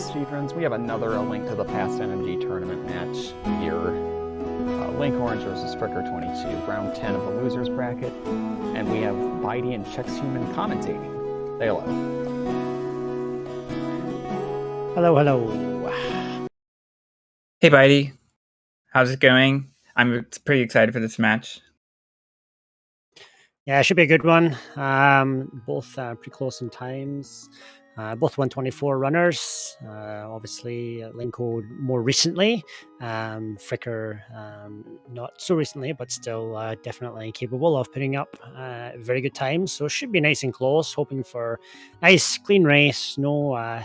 ZeldaSpeedRuns. We have another link to the past NMG tournament match here. Linkorange versus Fricker22, round 10 of the losers bracket. And we have Bitey and Checkshuman commentating. Say hello. Hello, hello. Hey, Bitey. How's it going? I'm pretty excited for this match. Yeah, it should be a good one. Both pretty close in times. Both 124 runners. Obviously, Linko more recently. Fricker not so recently, but still definitely capable of putting up very good times. So it should be nice and close. Hoping for a nice, clean race. No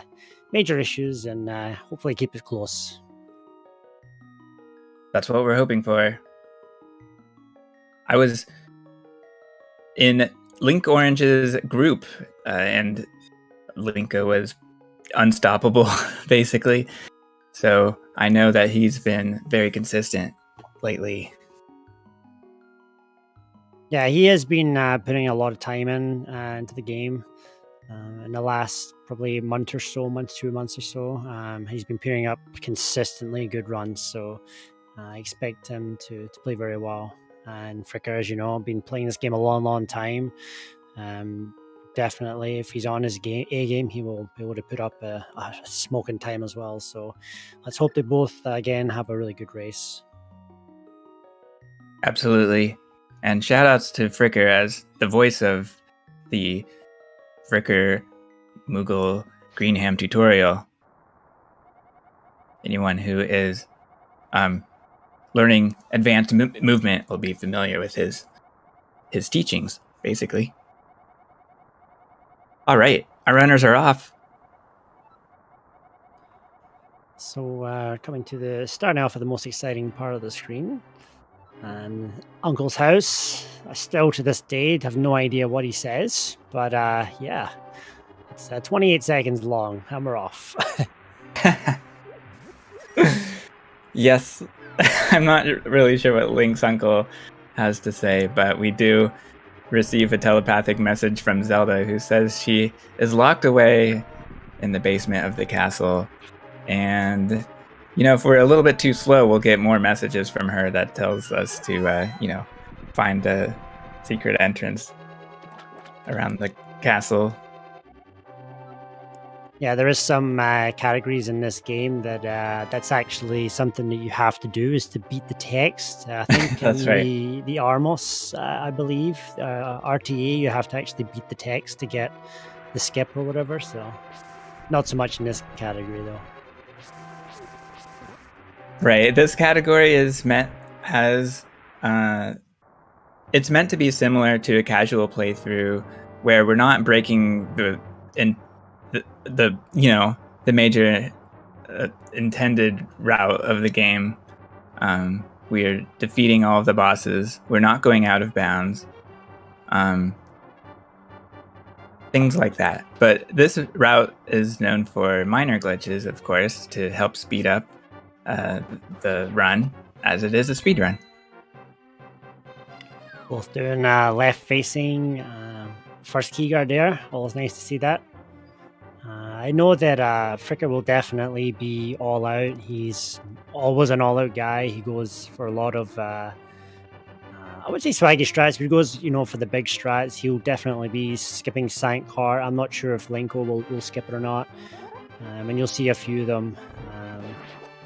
major issues, and hopefully keep it close. That's what we're hoping for. I was in Linkorange's group, and Linko was unstoppable, basically. So I know that he's been very consistent lately. Yeah, he has been putting a lot of time into the game. In the last probably month or so, 2 months or so, he's been putting up consistently good runs. So I expect him to play very well. And Fricker, as you know, been playing this game a long time. Definitely, if he's on his A game, he will be able to put up a smoking time as well. So let's hope they both, again, have a really good race. Absolutely. And shout outs to Fricker as the voice of the Fricker Moogle Greenham tutorial. Anyone who is learning advanced movement will be familiar with his teachings, basically. All right, our runners are off. So starting off with the most exciting part of the screen. And Uncle's house. I still to this day have no idea what he says, but yeah, it's 28 seconds long, and we're off. Yes, I'm not really sure what Link's uncle has to say, but we do receive a telepathic message from Zelda who says she is locked away in the basement of the castle. And, you know, if we're a little bit too slow, we'll get more messages from her that tells us to, find a secret entrance around the castle. Yeah, there is some categories in this game that that's actually something that you have to do, is to beat the text. I think That's in right. the Armos, I believe, RTA, you have to actually beat the text to get the skip or whatever. So not so much in this category, though. Right. This category is meant as it's meant to be similar to a casual playthrough where we're not breaking the major intended route of the game. We are defeating all of the bosses. We're not going out of bounds. Things like that. But this route is known for minor glitches, of course, to help speed up the run, as it is a speed run. Both doing left facing first key guard there. Always nice to see that. I know that Fricker will definitely be all out. He's always an all out guy. He goes for a lot of I would say swaggy strats, but he goes, for the big strats. He'll definitely be skipping Sank Car. I'm not sure if Linko will skip it or not. And you'll see a few of them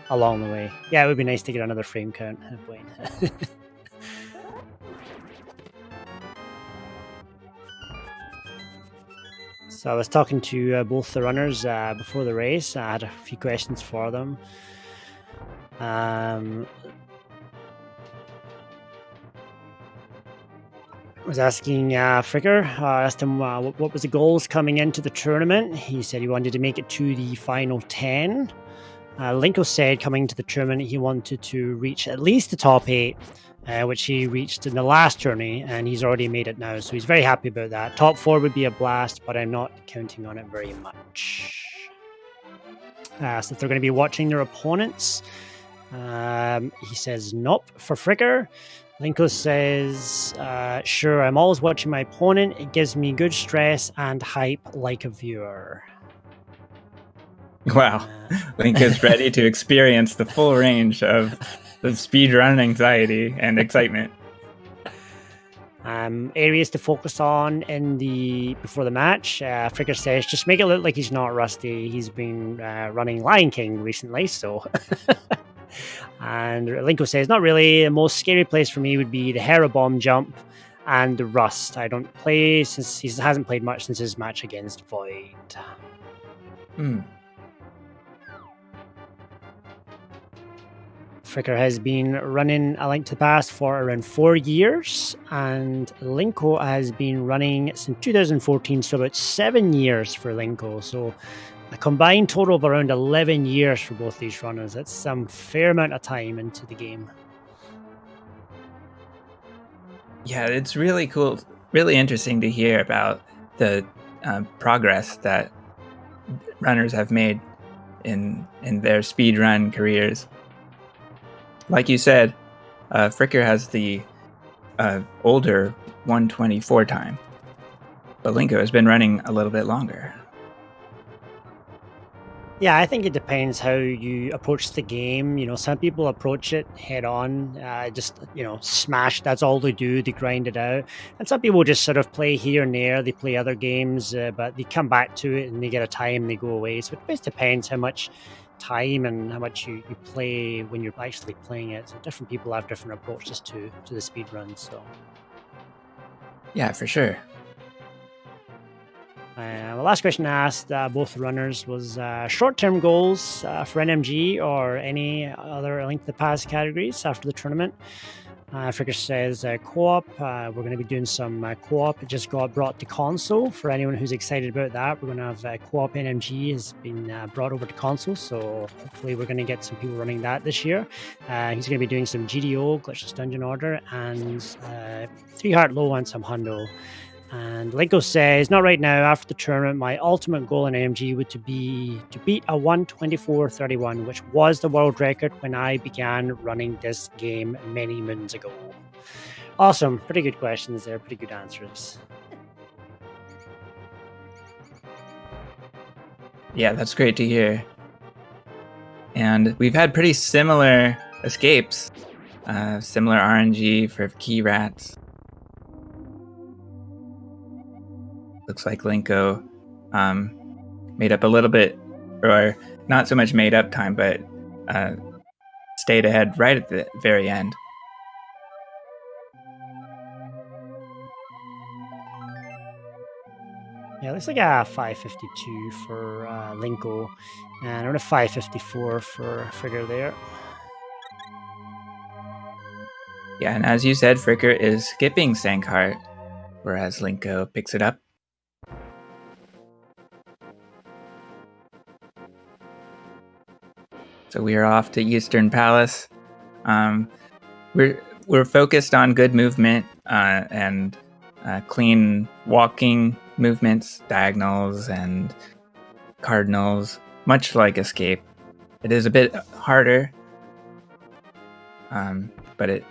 along the way. Yeah, it would be nice to get another frame count, Blaine. So I was talking to both the runners before the race. I had a few questions for them. I was asking Fricker, I asked him what was the goals coming into the tournament. He said he wanted to make it to the final 10. Linko said coming to the tournament he wanted to reach at least the top 8, which he reached in the last journey, and he's already made it now, so he's very happy about that. Top 4 would be a blast, but I'm not counting on it very much. So if they're going to be watching their opponents, he says nope for Fricker. Linko says, sure, I'm always watching my opponent. It gives me good stress and hype like a viewer. Wow. Link is ready to experience the full range of the speedrun anxiety and excitement. Areas to focus on before the match. Fricker says, just make it look like he's not rusty. He's been running Lion King recently, so. And Linko says, not really. The most scary place for me would be the Hera Bomb jump and the Rust. I don't play since he hasn't played much since his match against Void. Fricker has been running A Link to the Past for around 4 years, and Linko has been running since 2014, so about 7 years for Linko. So a combined total of around 11 years for both these runners. That's some fair amount of time into the game. Yeah, it's really cool, really interesting to hear about the progress that runners have made in their speedrun careers. Like you said, Fricker has the older 124 time, but Linko has been running a little bit longer. Yeah, I think it depends how you approach the game. You know, some people approach it head on, smash, that's all they do, they grind it out. And some people just sort of play here and there, they play other games, but they come back to it and they get a time, they go away. So it just depends how much time and how much you play when you're actually playing it. So different people have different approaches to the speedrun. So yeah, for sure. The last question I asked both runners was short-term goals for NMG or any other Link to the Past categories after the tournament. Fricker says co-op. We're going to be doing some co-op. It just got brought to console. For anyone who's excited about that, we're going to have co-op NMG has been brought over to console. So hopefully we're going to get some people running that this year. He's going to be doing some GDO, Glitchless Dungeon Order, and 3 Heart Low and some Hundo. And Linko says, not right now. After the tournament, my ultimate goal in NMG would be to beat a 1:24:31, which was the world record when I began running this game many moons ago. Awesome. Pretty good questions there. Pretty good answers. Yeah, that's great to hear. And we've had pretty similar escapes, similar RNG for key rats. Looks like Linko made up a little bit, or not so much made up time, but stayed ahead right at the very end. Yeah, it looks like a 5:52 for Linko, and around a 5:54 for Fricker there. Yeah, and as you said, Fricker is skipping Sankheart, whereas Linko picks it up. So we are off to Eastern Palace. We're focused on good movement and clean walking movements, diagonals and cardinals, much like Escape. It is a bit harder, but it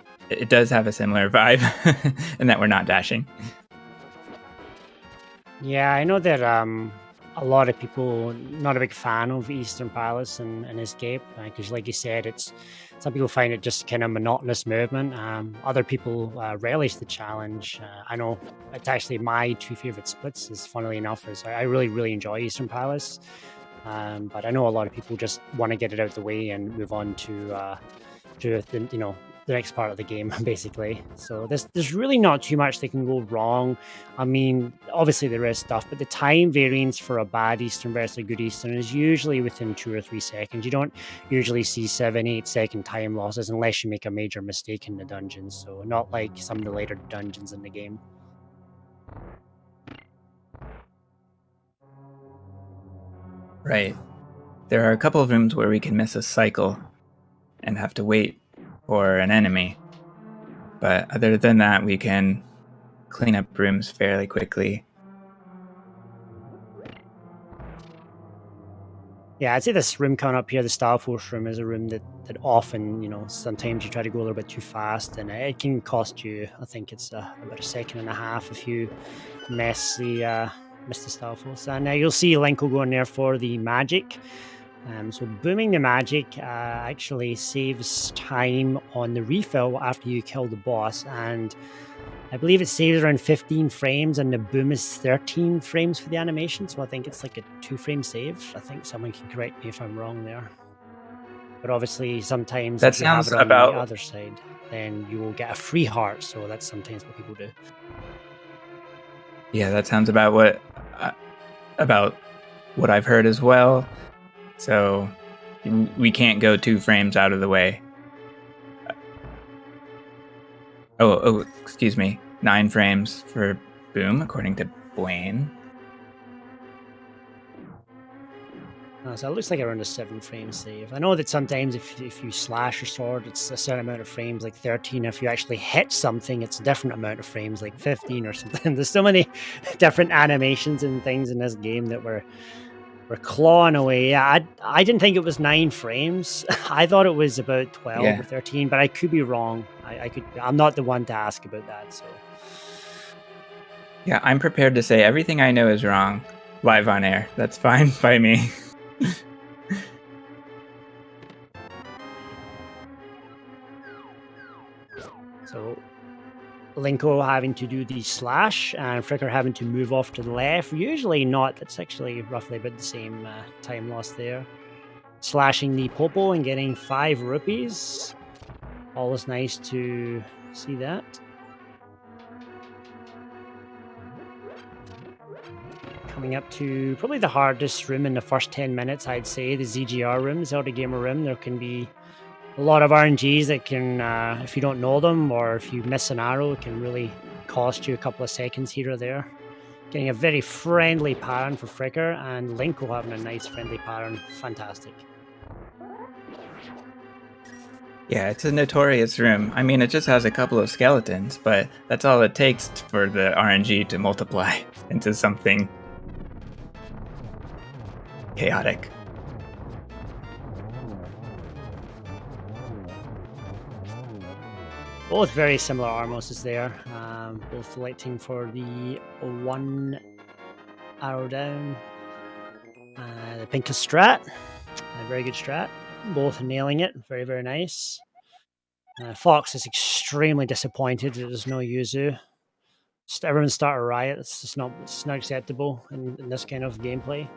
does have a similar vibe in that we're not dashing. Yeah, I know that a lot of people not a big fan of Eastern Palace and Escape, because like you said, some people find it just kind of monotonous movement. Other people relish the challenge. I know it's actually my 2 favorite splits, is funnily enough, is I really, really enjoy Eastern Palace. But I know a lot of people just want to get it out of the way and move on to the next part of the game, basically. So there's really not too much that can go wrong. I mean, obviously there is stuff, but the time variance for a bad Eastern versus a good Eastern is usually within 2 or 3 seconds. You don't usually see 7-8 second time losses unless you make a major mistake in the dungeons. So not like some of the later dungeons in the game. Right. There are a couple of rooms where we can miss a cycle and have to wait for an enemy. But other than that, we can clean up rooms fairly quickly. Yeah, I'd say this room coming up here, the Star Force room, is a room that often, sometimes you try to go a little bit too fast, and it can cost you, I think it's about a second and a half if you miss the Star Force. And you'll see Linko going there for the magic. So booming the magic actually saves time on the refill after you kill the boss, and I believe it saves around 15 frames, and the boom is 13 frames for the animation, so I think it's like a 2-frame save. I think someone can correct me if I'm wrong there. But obviously, sometimes That if you have sounds it on about- the other side, then you will get a free heart, so that's sometimes what people do. Yeah, that sounds about what I've heard as well. So we can't go 2 frames out of the way. Oh, excuse me. 9 frames for boom, according to Blaine. So it looks like around a 7-frame save. I know that sometimes if you slash your sword, it's a certain amount of frames, like 13. If you actually hit something, it's a different amount of frames, like 15 or something. There's so many different animations and things in this game that we're clawing away. Yeah, I didn't think it was 9 frames. I thought it was about 12 or 13, but I could be wrong. I'm not the one to ask about that. So Yeah, I'm prepared to say everything I know is wrong live on air. That's fine by me. So Linko having to do the slash and Fricker having to move off to the left. Usually not. That's actually roughly about the same time lost there. Slashing the Popo and getting 5 rupees. Always nice to see that. Coming up to probably the hardest room in the first 10 minutes, I'd say, the ZGR room, Zelda Gamer Room. There can be a lot of RNGs that can, if you don't know them or if you miss an arrow, it can really cost you a couple of seconds here or there. Getting a very friendly pattern for Fricker, and Linko having a nice friendly pattern. Fantastic. Yeah, it's a notorious room. I mean, it just has a couple of skeletons, but that's all it takes for the RNG to multiply into something chaotic. Both very similar armors is there. Both selecting for the 1 arrow down. The pinkest strat. A very good strat. Both nailing it. Very, very nice. Fox is extremely disappointed that there's no Yuzu. Just everyone start a riot. It's not acceptable in this kind of gameplay.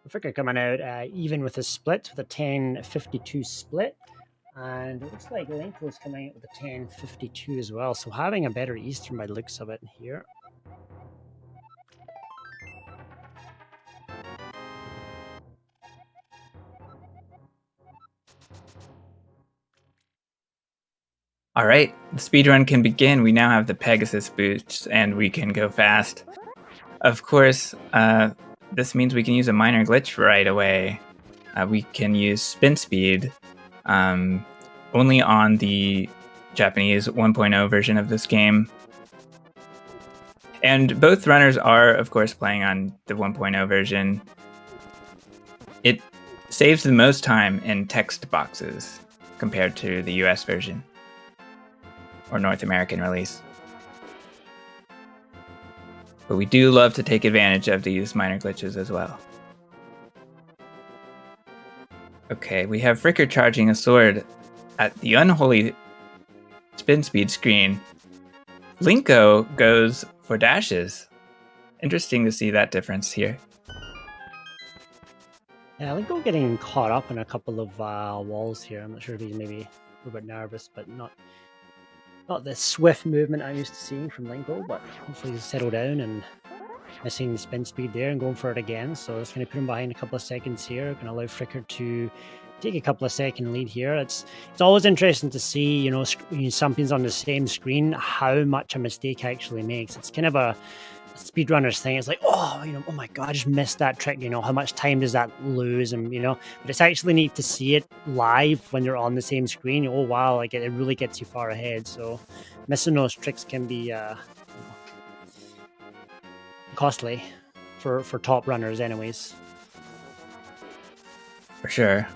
Fricker coming out even with a split, with a 10-52 split. And it looks like Linko's coming out with a 10-52 as well. So having a better Eastern by the looks of it here. All right, the speedrun can begin. We now have the Pegasus boots and we can go fast. Of course, this means we can use a minor glitch right away. We can use spin speed only on the Japanese 1.0 version of this game. And both runners are, of course, playing on the 1.0 version. It saves the most time in text boxes compared to the US version or North American release. But we do love to take advantage of these minor glitches as well. Okay, we have Fricker charging a sword at the unholy spin speed screen. Linko goes for dashes. Interesting to see that difference here. Yeah, Linko getting caught up in a couple of walls here. I'm not sure if he's maybe a little bit nervous, but not the swift movement I'm used to seeing from Linko, but hopefully he's settled down and missing the spin speed there and going for it again. So it's going to put him behind a couple of seconds here. Going to allow Fricker to take a couple of second lead here. It's always interesting to see, you know, something's on the same screen, how much a mistake actually makes. It's kind of a speedrunners thing. It's like, oh, you know, oh my god, I just missed that trick. You know, how much time does that lose? And you know, but it's actually neat to see it live when you're on the same screen. Oh wow, like it really gets you far ahead. So missing those tricks can be costly for top runners, anyways. For sure.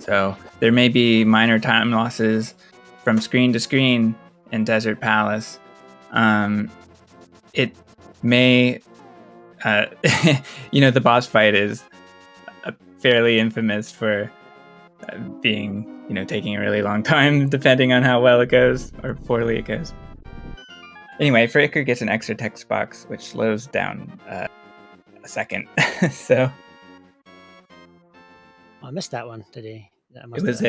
So there may be minor time losses from screen to screen in Desert Palace. It may, the boss fight is fairly infamous for being, taking a really long time, depending on how well it goes or poorly it goes. Anyway, Fricker gets an extra text box, which slows down a second. So I missed that one today. it was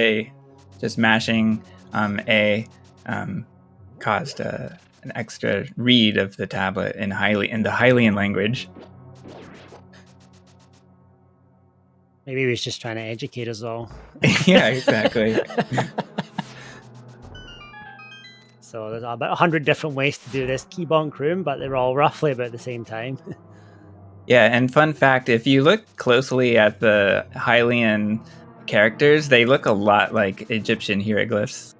just mashing A caused an extra read of the tablet in the Hylian language. Maybe he was just trying to educate us all. Yeah, exactly. So there's about 100 different ways to do this Keybonk room, but they're all roughly about the same time. Yeah, and fun fact, if you look closely at the Hylian characters, they look a lot like Egyptian hieroglyphs.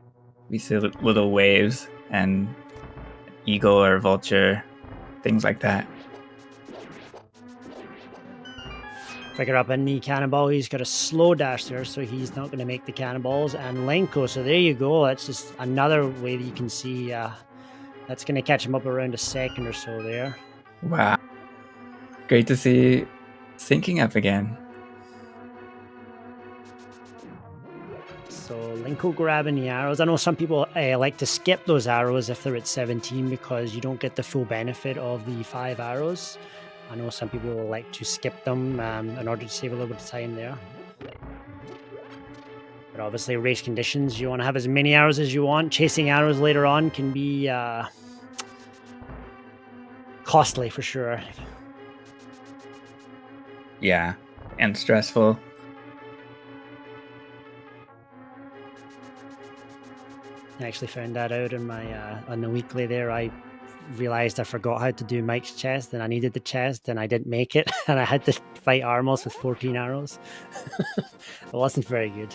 We see little waves and eagle or vulture, things like that. Fricker up in the cannonball. He's got a slow dash there, so he's not going to make the cannonballs. And Lenko, so there you go. That's just another way that you can see that's going to catch him up around a second or so there. Wow. Great to see syncing up again. So Linko grabbing the arrows. I know some people like to skip those arrows if they're at 17 because you don't get the full benefit of the 5 arrows. I know some people will like to skip them in order to save a little bit of time there. But obviously, race conditions, you want to have as many arrows as you want. Chasing arrows later on can be costly for sure. Yeah, and stressful. I actually found that out in my on the weekly there. I realized I forgot how to do Mike's chest and I needed the chest and I didn't make it and I had to fight Armos with 14 arrows. It wasn't very good.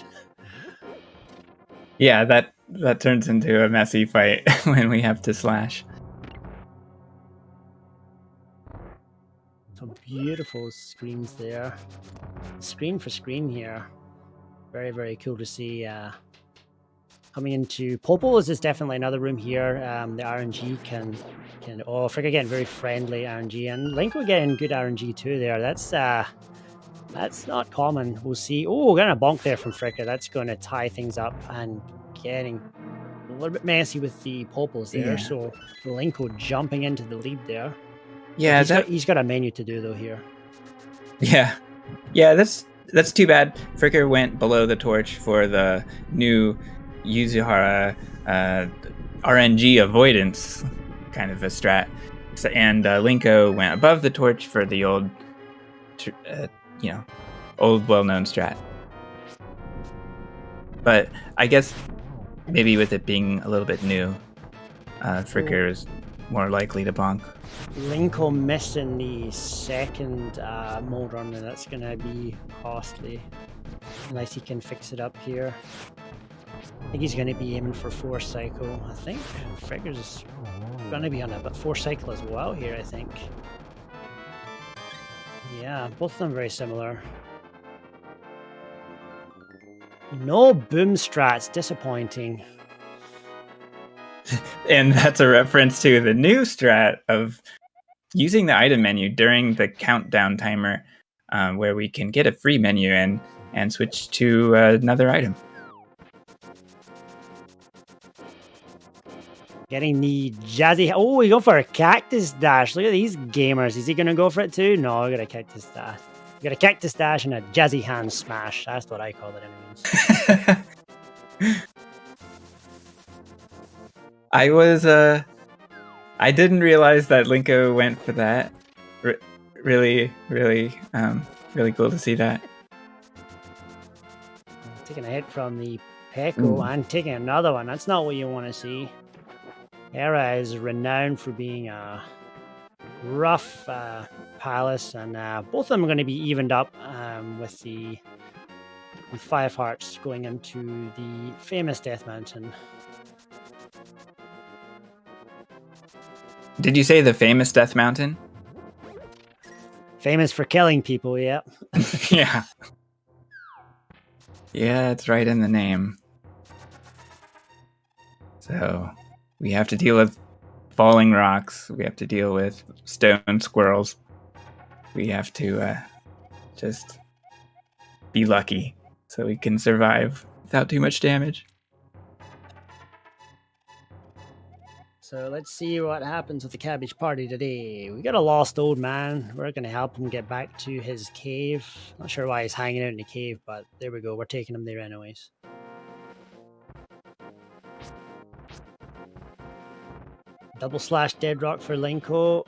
Yeah, that turns into a messy fight when we have to slash. Some beautiful screens there. Screen for screen here. Very, very cool to see. Coming into Popos is definitely another room here. The RNG can Fricker again, very friendly RNG, and Linko getting good RNG too there. That's not common. We'll see. Oh, getting a bonk there from Fricker. That's going to tie things up and getting a little bit messy with the Popos there. Yeah. So Linko jumping into the lead there. Yeah, he's got a menu to do though here. Yeah, that's too bad. Fricker went below the torch for the new Yuzuhara RNG avoidance kind of a strat, and Linko went above the torch for the old well-known strat. But I guess maybe with it being a little bit new, Fricker is more likely to bonk. Linko missing the second mold run, and that's going to be costly unless he can fix it up here. I think he's going to be aiming for 4 cycle. I think Fricker's going to be on a 4 cycle as well here, I think. Yeah, both of them very similar. No boom strats, disappointing. And that's a reference to the new strat of using the item menu during the countdown timer, where we can get a free menu and switch to another item. Getting the jazzy... Oh, we go for a cactus dash. Look at these gamers. Is he going to go for it too? No, I got a cactus dash. You got a cactus dash and a jazzy hand smash. That's what I call it anyways. I didn't realize that Linko went for that. Really cool to see that. Taking a hit from the Peko and taking another one. That's not what you want to see. Hera is renowned for being a rough palace, and both of them are going to be evened up with 5 hearts going into the famous Death Mountain. Did you say the famous Death Mountain? Famous for killing people, yeah. Yeah. Yeah, it's right in the name. So we have to deal with falling rocks. We have to deal with stone squirrels. We have to just be lucky so we can survive without too much damage. So let's see what happens with the cabbage party today. We got a lost old man. We're going to help him get back to his cave. Not sure why he's hanging out in the cave, but there we go. We're taking him there anyways. Double slash dead rock for Linko.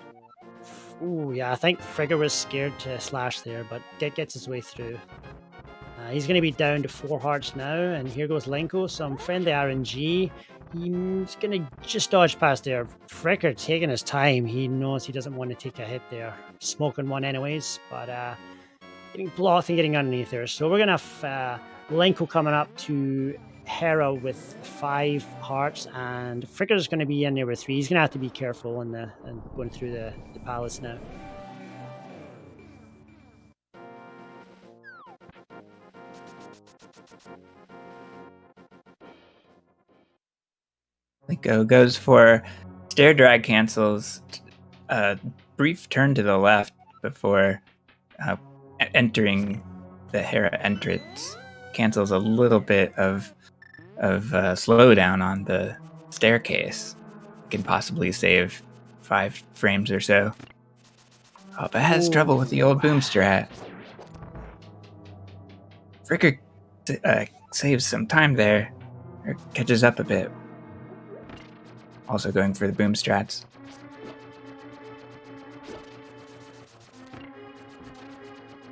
Ooh, yeah, I think Frigger was scared to slash there, but Dick gets his way through. He's going to be down to 4 hearts now, and here goes Linko, some friendly RNG. He's going to just dodge past there. Fricker taking his time. He knows he doesn't want to take a hit there. Smoking one anyways, but getting blocked and getting underneath there. So we're going to have Linko coming up to Hera with 5 hearts, and Fricker's going to be in there with 3. He's going to have to be careful and going through the palace now. Linko goes for stair drag cancels, a brief turn to the left before entering the Hera entrance. Cancels a little bit of slowdown on the staircase. Can possibly save 5 frames or so. Oh, but has trouble with the old boom strat. Fricker saves some time there, or catches up a bit. Also going for the boom strats.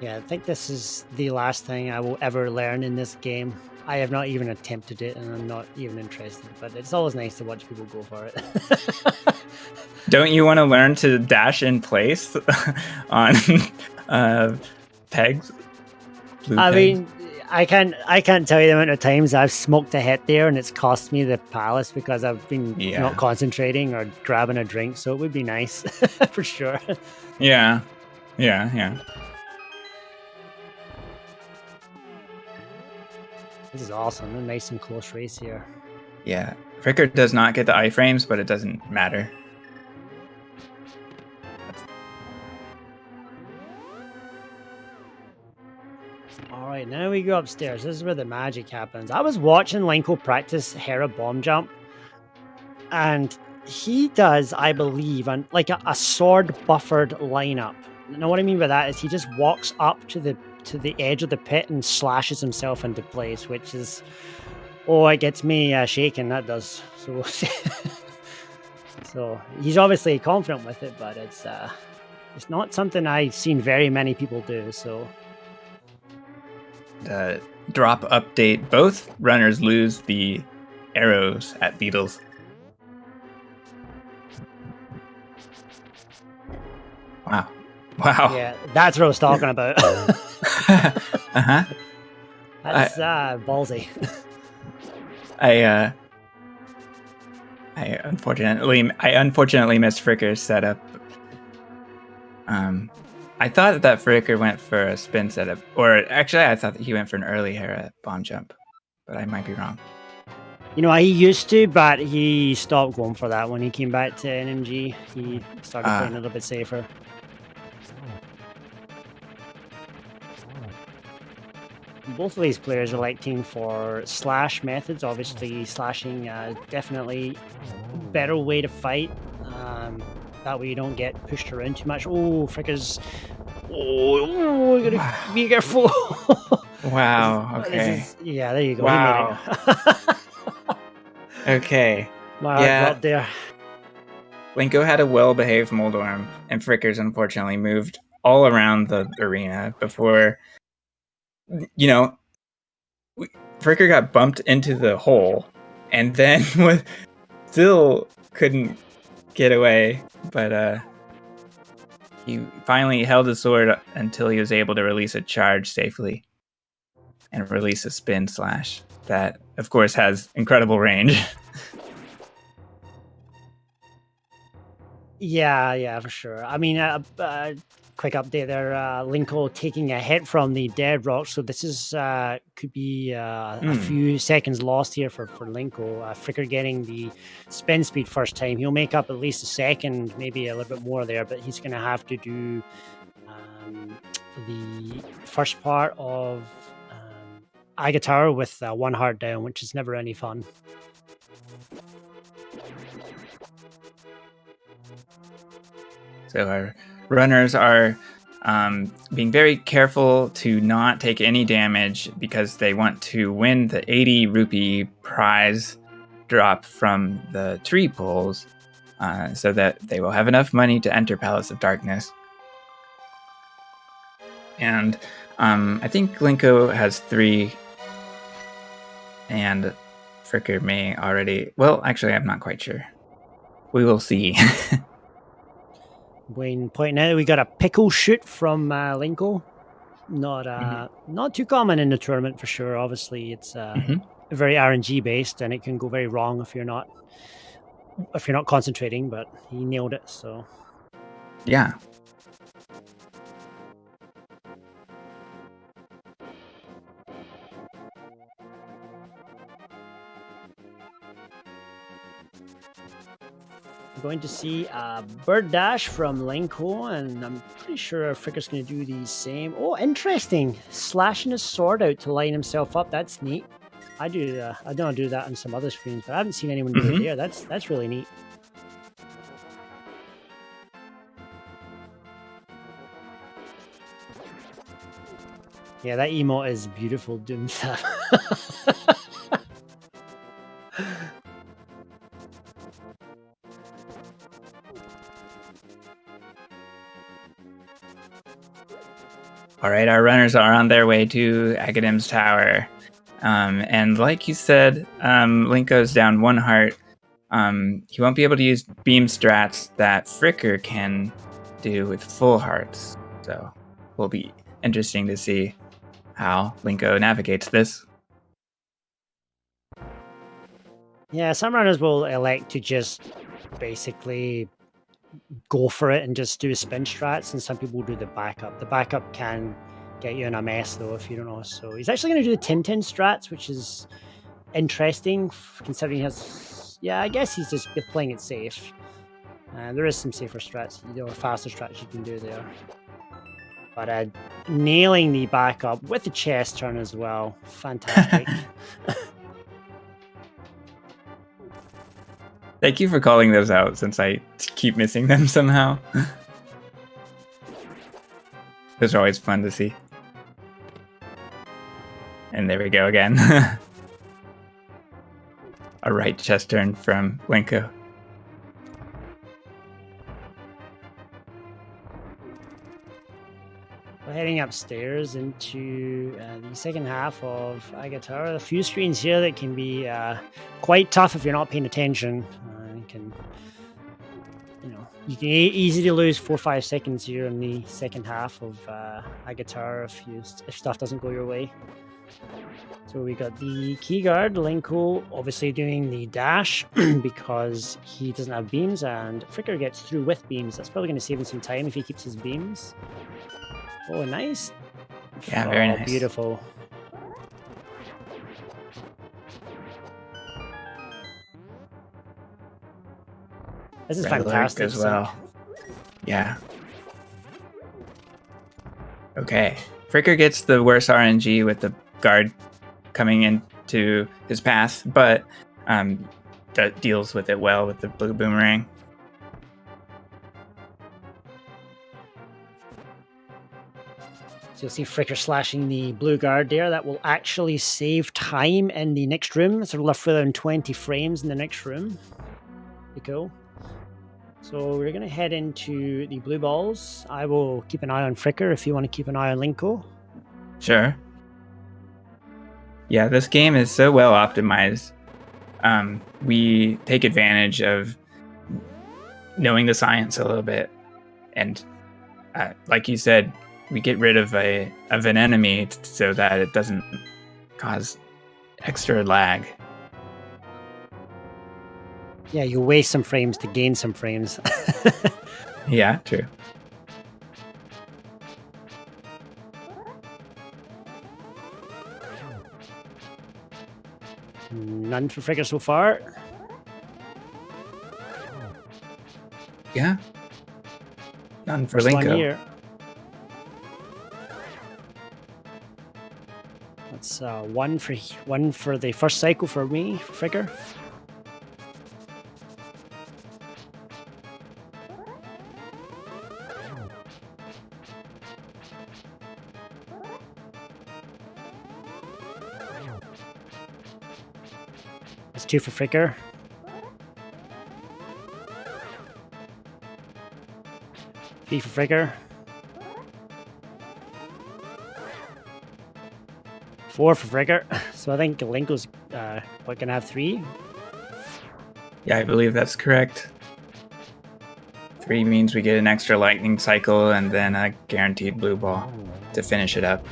Yeah, I think this is the last thing I will ever learn in this game. I have not even attempted it, and I'm not even interested, but it's always nice to watch people go for it. Don't you want to learn to dash in place on pegs? I mean, I can't tell you the amount of times I've smoked a hit there, and it's cost me the palace because I've been not concentrating or grabbing a drink. So it would be nice for sure. Yeah. This is awesome. A nice and close race here. Yeah. Fricker does not get the iframes, but it doesn't matter. Alright, now we go upstairs. This is where the magic happens. I was watching Linko practice Hera bomb jump, and he does, I believe, like a sword buffered lineup. Now what I mean by that is he just walks up to the edge of the pit and slashes himself into place, which is, it gets me shaking. That does. So, so he's obviously confident with it, but it's not something I've seen very many people do. So. The drop update, both runners lose the arrows at Beetles. Wow. Yeah, that's what I was talking about. Uh-huh. That's ballsy. I unfortunately missed Fricker's setup. I thought that Fricker went for a spin setup, or actually I thought that he went for an early Hera bomb jump, but I might be wrong. You know, he used to, but he stopped going for that when he came back to NMG. He started playing a little bit safer. Both of these players are electing for slash methods. Obviously, slashing definitely better way to fight. That way you don't get pushed around too much. Oh, Fricker's... Oh, you gotta be careful. Wow, okay. Yeah, there you go. Wow. He made it. Okay. Yeah. Up there. Linko had a well-behaved Moldorm, and Fricker's unfortunately moved all around the arena before... You know, Fricker got bumped into the hole, and then still couldn't get away, but he finally held his sword until he was able to release a charge safely and release a spin slash that, of course, has incredible range. Yeah, for sure. I mean, quick update there. Linko taking a hit from the dead rock, so this is could be a few seconds lost here for Linko. Fricker getting the spin speed first time. He'll make up at least a second, maybe a little bit more there, but he's going to have to do the first part of Tower with one heart down, which is never any fun. So our runners are being very careful to not take any damage because they want to win the 80 rupee prize drop from the tree poles so that they will have enough money to enter Palace of Darkness. And I think Linko has 3, and Fricker may already... Well, actually, I'm not quite sure. We will see. Wayne pointing out we got a pickle shoot from Linko. Not too common in the tournament for sure. Obviously, it's very RNG based, and it can go very wrong if you're not concentrating. But he nailed it. So yeah. Going to see a bird dash from Linko, and I'm pretty sure Fricker's going to do the same. Oh, interesting! Slashing his sword out to line himself up. That's neat. I don't do that on some other screens, but I haven't seen anyone do it there. That's really neat. Yeah, that emote is beautiful. Doom stuff. All right, our runners are on their way to Agadim's Tower. And like you said, Linko's down 1 heart. He won't be able to use beam strats that Fricker can do with full hearts. So will be interesting to see how Linko navigates this. Yeah, some runners will elect to just basically go for it and just do spin strats, and some people do the backup. The backup can get you in a mess though if you don't know. So he's actually going to do the Tintin strats, which is interesting considering he has... Yeah, I guess he's just playing it safe. There is some safer strats, or faster strats you can do there. But nailing the backup with the chest turn as well. Fantastic. Thank you for calling those out since I keep missing them somehow. Those are always fun to see. And there we go again. A right chest turn from Linko. We're heading upstairs into the second half of Agatara. A few screens here that can be quite tough if you're not paying attention. You can easily lose 4 or 5 seconds here in the second half of Agatara if stuff doesn't go your way. So we got the key guard, Linko, obviously doing the dash because he doesn't have beams, and Fricker gets through with beams. That's probably going to save him some time if he keeps his beams. Oh, nice. Yeah, very nice. Beautiful. This is fantastic as well. Yeah. Okay. Fricker gets the worst RNG with the guard coming into his path, but that deals with it well with the blue boomerang. So you'll see Fricker slashing the blue guard there. That will actually save time in the next room. So we're left with around 20 frames in the next room. Pretty cool. So we're going to head into the blue balls. I will keep an eye on Fricker if you want to keep an eye on Linko. Sure. Yeah, this game is so well optimized. We take advantage of knowing the science a little bit. And like you said, we get rid of an enemy so that it doesn't cause extra lag. Yeah, you waste some frames to gain some frames. Yeah, true. none for Fricker so far. Yeah. None for First one Linko. here. That's one for the first cycle for me, for Fricker. That's two for Fricker. Three for Fricker. 4 for Fricker. So I think Linko's gonna have 3. Yeah, I believe that's correct. 3 means we get an extra lightning cycle and then a guaranteed blue ball to finish it up.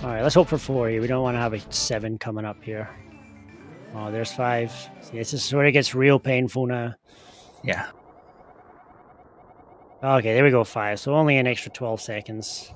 All right, let's hope for 4 here. We don't want to have a 7 coming up here. Oh, there's 5. See, this is where it gets real painful now. Yeah. Okay, there we go, 5. So only an extra 12 seconds.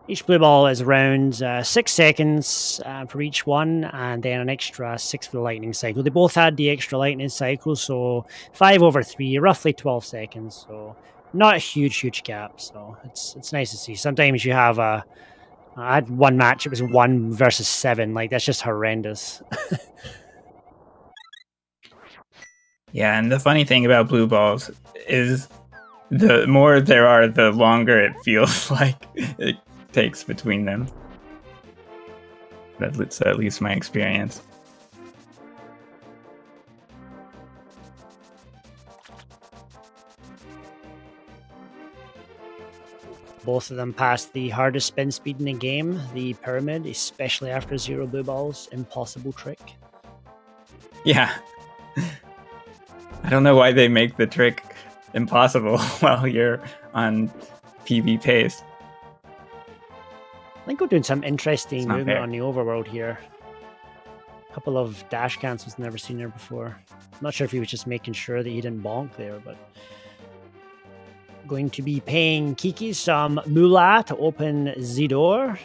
Each blue ball is around 6 seconds for each one, and then an extra 6 for the lightning cycle. They both had the extra lightning cycle, so 5 over 3, roughly 12 seconds. So not a huge gap. So it's nice to see. Sometimes you have I had one match, it was 1 versus 7. Like, that's just horrendous. Yeah, and the funny thing about blue balls is the more there are, the longer it feels like it takes between them. That's at least my experience. Both of them passed the hardest spin speed in the game, the pyramid, especially after 0 blue balls. Impossible trick. Yeah. I don't know why they make the trick impossible while you're on PB pace. Linko doing some interesting It's not movement fair. on the overworld here. A couple of dash cancels, never seen there before. I'm not sure if he was just making sure that he didn't bonk there, but going to be paying Kiki some moolah to open the door.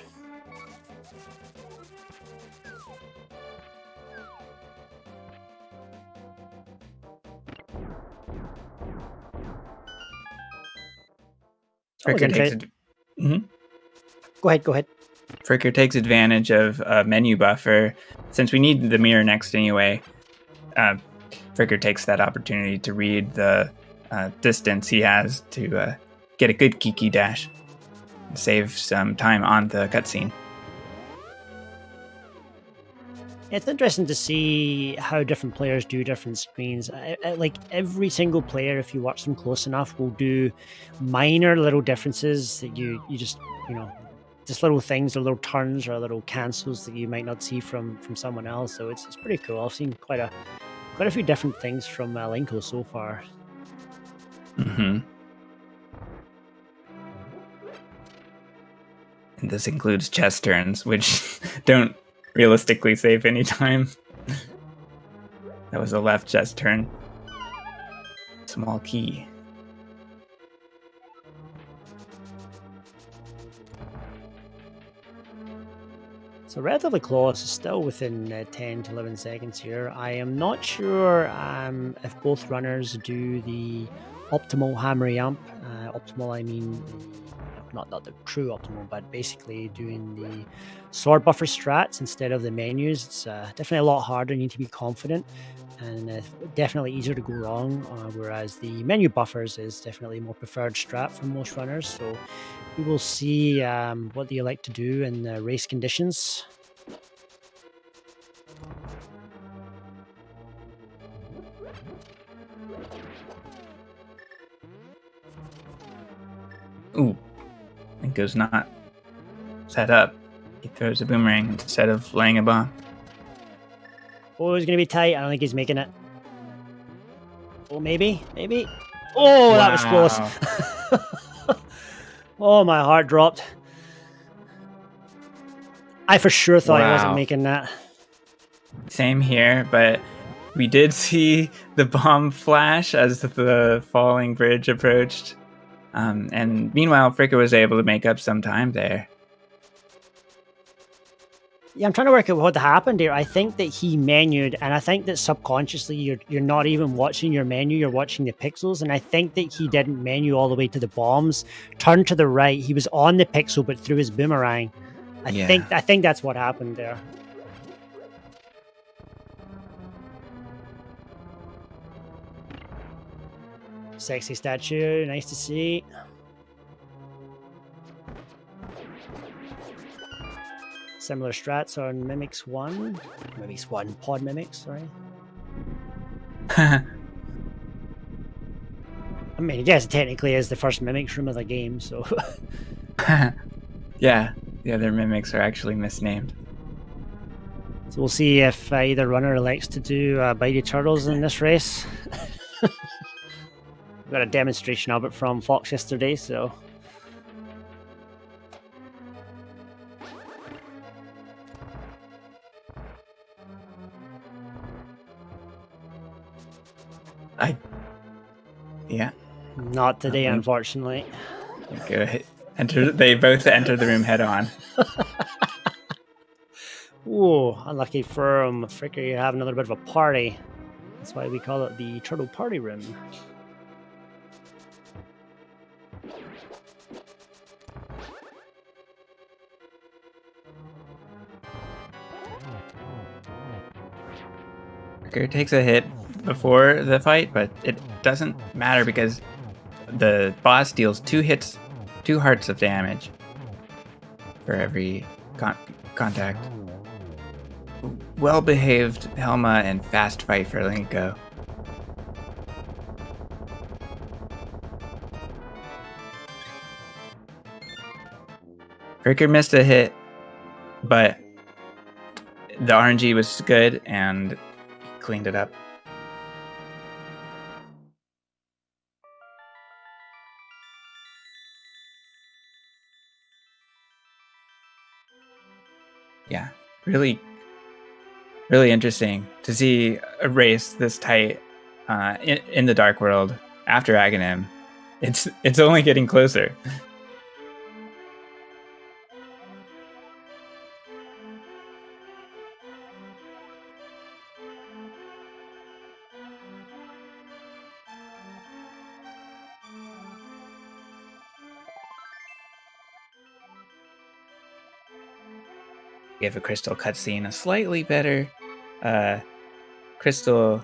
Fricker takes Go ahead. Fricker takes advantage of a menu buffer. Since we need the mirror next anyway, Fricker takes that opportunity to read the distance he has to get a good Kiki dash and save some time on the cutscene. It's interesting to see how different players do different screens. Like, every single player, if you watch them close enough, will do minor little differences that you just, just little things or little turns or little cancels that you might not see from someone else. So it's pretty cool. I've seen quite a few different things from Linko so far. Mm-hmm. And this includes chess turns, which don't realistically save any time. That was a left chess turn. Small key. So relatively close, still within 10 to 11 seconds here. I am not sure if both runners do the optimal hammer jump. Optimal, I mean, not the true optimal, but basically doing the sword buffer strats instead of the menus. It's definitely a lot harder. You need to be confident, and definitely easier to go wrong. Whereas the menu buffers is definitely a more preferred strat for most runners. So we will see what they like to do in race conditions. Ooh, Linko's not set up. He throws a boomerang instead of laying a bomb. Oh, it's going to be tight. I don't think he's making it. Oh, maybe. Oh, that was close. Oh, my heart dropped. I for sure thought he wasn't making that. Same here, but we did see the bomb flash as the falling bridge approached. And meanwhile, Fricker was able to make up some time there. Yeah, I'm trying to work out what happened here. I think that he menued, and I think that subconsciously you're not even watching your menu, you're watching the pixels. And I think that he didn't menu all the way to the bombs, turned to the right. He was on the pixel, but threw his boomerang. I think that's what happened there. Sexy statue, nice to see. Similar strats on Mimics 1. Mimics 1, Pod Mimics, sorry. I mean, I guess it technically is the first Mimics room of the game, so... Yeah, the other Mimics are actually misnamed. So we'll see if either runner elects to do Bitey Turtles in this race. We got a demonstration of it from Fox yesterday, so... Yeah. Not today, unfortunately. Good. They both enter the room head on. Ooh, unlucky for Fricker, you have another bit of a party. That's why we call it the Turtle Party Room. Fricker takes a hit before the fight, but it doesn't matter because the boss deals 2 hearts of damage for every contact. Well-behaved Helma and fast fight for Linko. Fricker missed a hit, but the RNG was good and cleaned it up. Yeah, really interesting to see a race this tight in the Dark World after Aghanim. It's only getting closer. We have a crystal cutscene, a slightly better crystal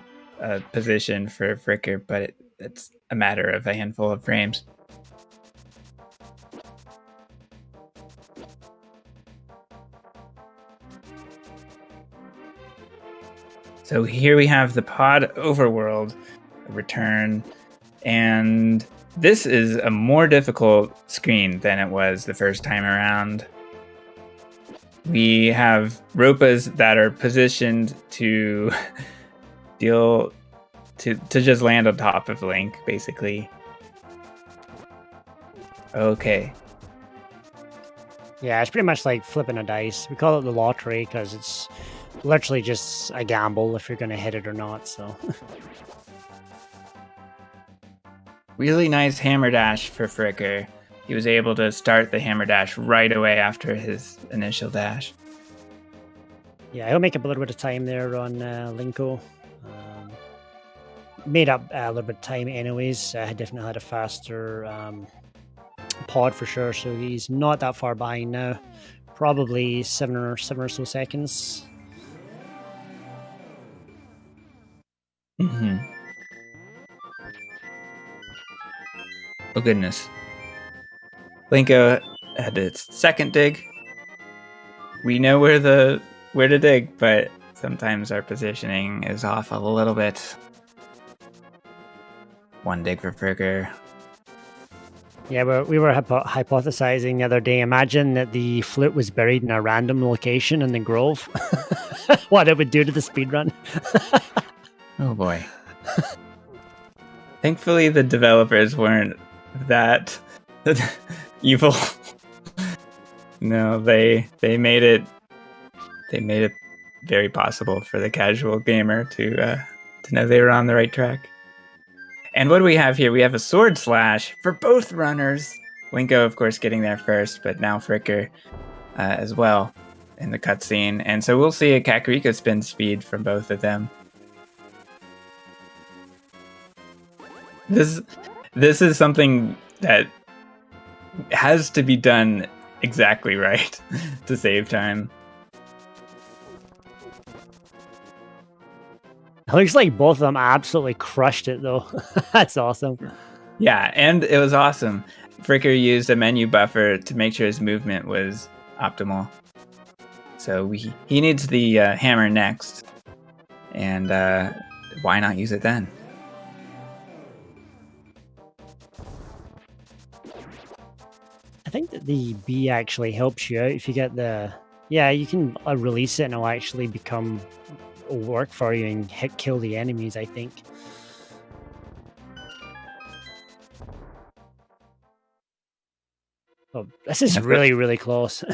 position for Fricker, but it's a matter of a handful of frames. So here we have the pod overworld return, and this is a more difficult screen than it was the first time around. We have Ropas that are positioned to to just land on top of Link, basically. Okay. Yeah, it's pretty much like flipping a dice. We call it the lottery because it's literally just a gamble if you're going to hit it or not, so... Really nice hammer dash for Fricker. He was able to start the hammer dash right away after his initial dash. Yeah, he'll make up a little bit of time there on Linko. Made up a little bit of time anyways. Definitely had a faster pod for sure, so he's not that far behind now. Probably seven or so seconds. Mm-hmm. Oh goodness. Linko had its second dig. We know where to dig, but sometimes our positioning is off a little bit. One dig for Fricker. Yeah, we were hypothesizing the other day. Imagine that the flute was buried in a random location in the grove. What it would do to the speedrun. Oh boy. Thankfully, the developers weren't that evil. No, they made it very possible for the casual gamer to know they were on the right track. And what do we have here? We have a sword slash for both runners. Linko, of course, getting there first, but now Fricker as well. in the cutscene, and so we'll see a Kakariko spin speed from both of them. This is something that has to be done exactly right to save time. It looks like both of them absolutely crushed it, though. That's awesome. Yeah, and it was awesome. Fricker used a menu buffer to make sure his movement was optimal. So he needs the hammer next, and why not use it then? I think that the B actually helps you out if you get the... Yeah, you can release it and it'll actually work for you and kill the enemies, I think. Oh, this is really, really close.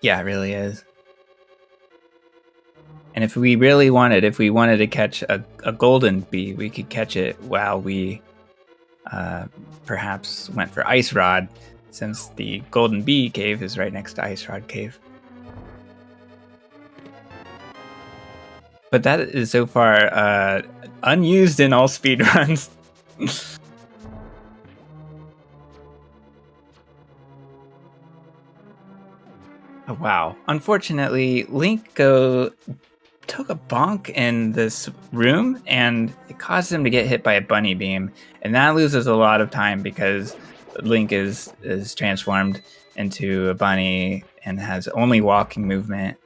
Yeah, it really is. And if we really wanted, to catch a golden bee, we could catch it while we perhaps went for Ice Rod, since the Golden Bee cave is right next to Ice Rod Cave. But that is so far unused in all speedruns. Oh, wow. Unfortunately, Linko took a bonk in this room, and it caused him to get hit by a bunny beam. And that loses a lot of time because Link is transformed into a bunny and has only walking movement.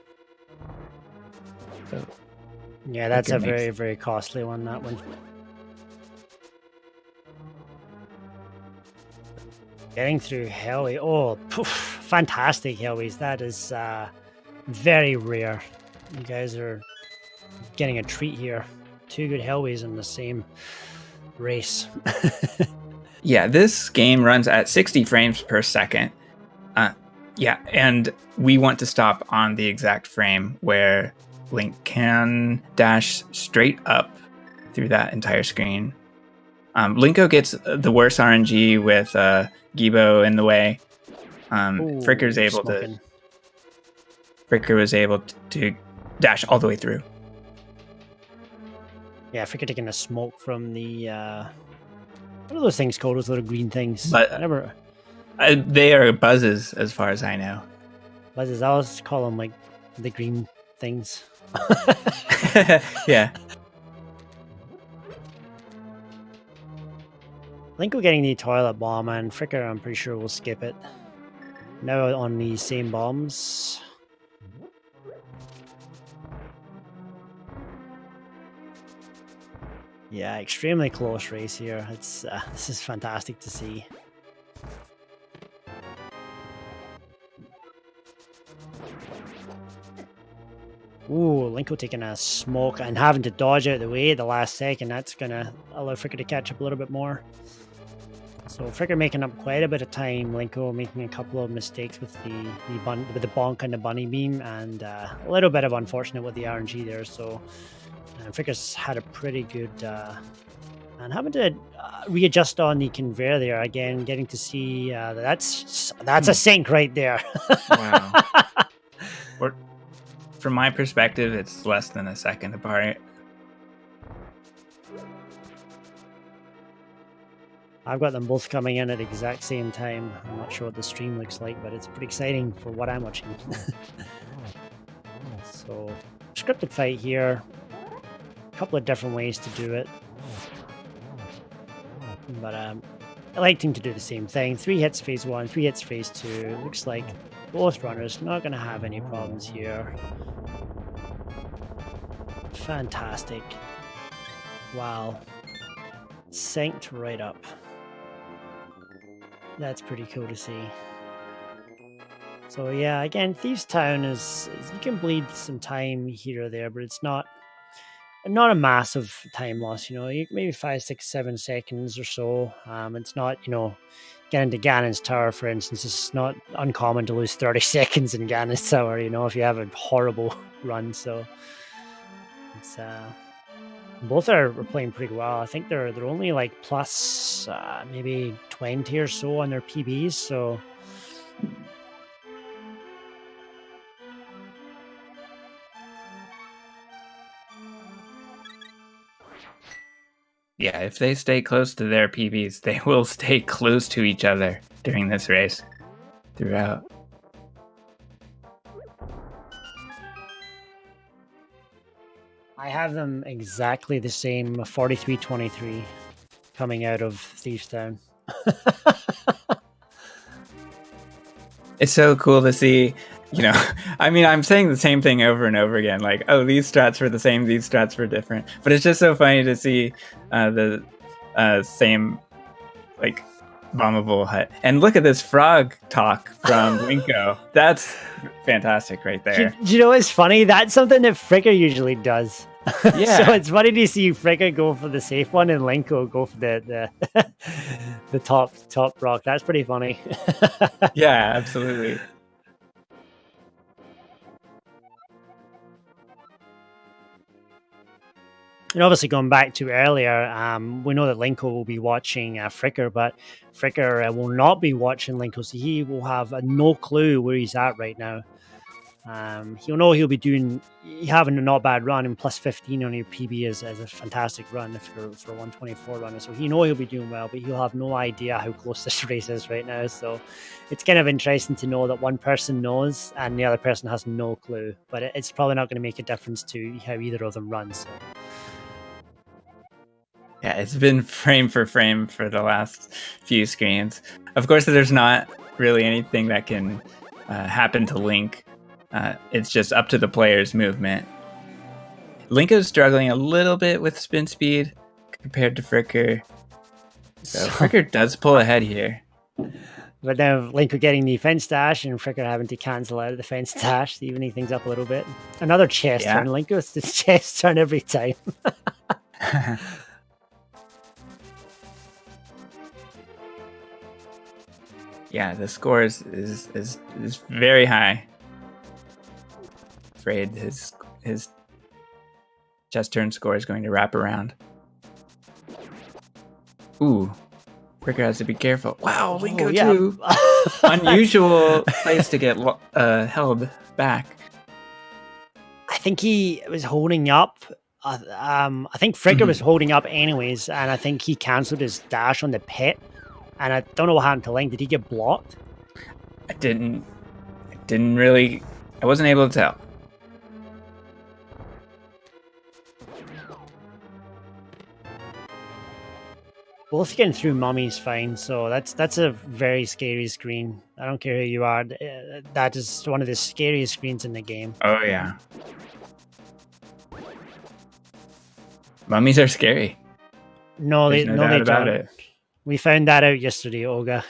So, yeah, that's a very, very costly one, that one. Getting through Hellway. Oh, poof, fantastic Hellways. That is very rare. You guys are getting a treat here. 2 good Hellways in the same race. Yeah, this game runs at 60 frames per second. Yeah, and we want to stop on the exact frame where Link can dash straight up through that entire screen. Linko gets the worst RNG with Gibo in the way. Fricker was able to dash all the way through. Yeah, Fricker taking a smoke from the... what are those things called? Those little green things? But they are buzzes, as far as I know. Buzzes? I always call them like the green things. Yeah. Linko getting the toilet bomb, and Fricker, I'm pretty sure, will skip it. Now on the same bombs. Yeah, extremely close race here. It's this is fantastic to see. Ooh, Linko taking a smoke and having to dodge out of the way at the last second. That's gonna allow Fricker to catch up a little bit more. So Fricker making up quite a bit of time. Linko making a couple of mistakes with the bonk and the bunny beam, and a little bit of unfortunate with the RNG there. So Fricker's had a pretty good and having to readjust on the conveyor there again, getting to see that's a sink right there. Wow. From my perspective, it's less than a second apart. I've got them both coming in at the exact same time. I'm not sure what the stream looks like, but it's pretty exciting for what I'm watching. So, scripted fight here. A couple of different ways to do it. But I like him to do the same thing. 3 hits phase 1, 3 hits phase 2. Looks like both runners not going to have any problems here. Fantastic. Wow. Synced right up. That's pretty cool to see. So yeah, again, Thieves Town is you can bleed some time here or there, but it's not a massive time loss. You know, maybe 5, 6, 7 seconds or so. It's not, you know, getting to Ganon's Tower, for instance. It's not uncommon to lose 30 seconds in Ganon's Tower. You know, if you have a horrible run. So it's both are playing pretty well. I think they're only like plus maybe 20 or so on their PBs. So Yeah, if they stay close to their PBs, they will stay close to each other during this race throughout. I have them exactly the same 43-23 coming out of Thieves Town. It's so cool to see, you know, I mean, I'm saying the same thing over and over again, like, oh, these strats were the same, these strats were different. But it's just so funny to see the same, like, bombable hut. And look at this frog talk from Linko. That's fantastic right there. Do you know what's funny? That's something that Fricker usually does. Yeah. So it's funny to see Fricker go for the safe one and Linko go for the the top rock. That's pretty funny. Yeah, absolutely. And obviously, going back to earlier, we know that Linko will be watching Fricker, but Fricker will not be watching Linko, so he will have no clue where he's at right now. He'll know he'll be having a not bad run, and plus 15 on your PB is a fantastic run for a 124 runner. So he know he'll be doing well, but he'll have no idea how close this race is right now. So it's kind of interesting to know that one person knows and the other person has no clue. But it's probably not going to make a difference to how either of them runs. So. Yeah, it's been frame for frame for the last few screens. Of course, there's not really anything that can happen to Link. It's just up to the player's movement. Link is struggling a little bit with spin speed compared to Fricker. So Fricker does pull ahead here. But now Linko getting the fence dash and Fricker having to cancel out the fence dash, evening things up a little bit. Another chest turn. Linko's the chest turn every time. Yeah, the score is very high. Afraid his chest turn score is going to wrap around. Ooh, Fricker has to be careful. Wow, Linko too. Unusual place to get held back. I think he was holding up. I think Fricker was holding up anyways, and I think he cancelled his dash on the pit. And I don't know what happened to Link. Did he get blocked? I wasn't able to tell. Both getting through Mummy's fine, so that's a very scary screen. I don't care who you are. That is one of the scariest screens in the game. Oh yeah. Mummies are scary. No, There's no doubt about it. We found that out yesterday, Olga.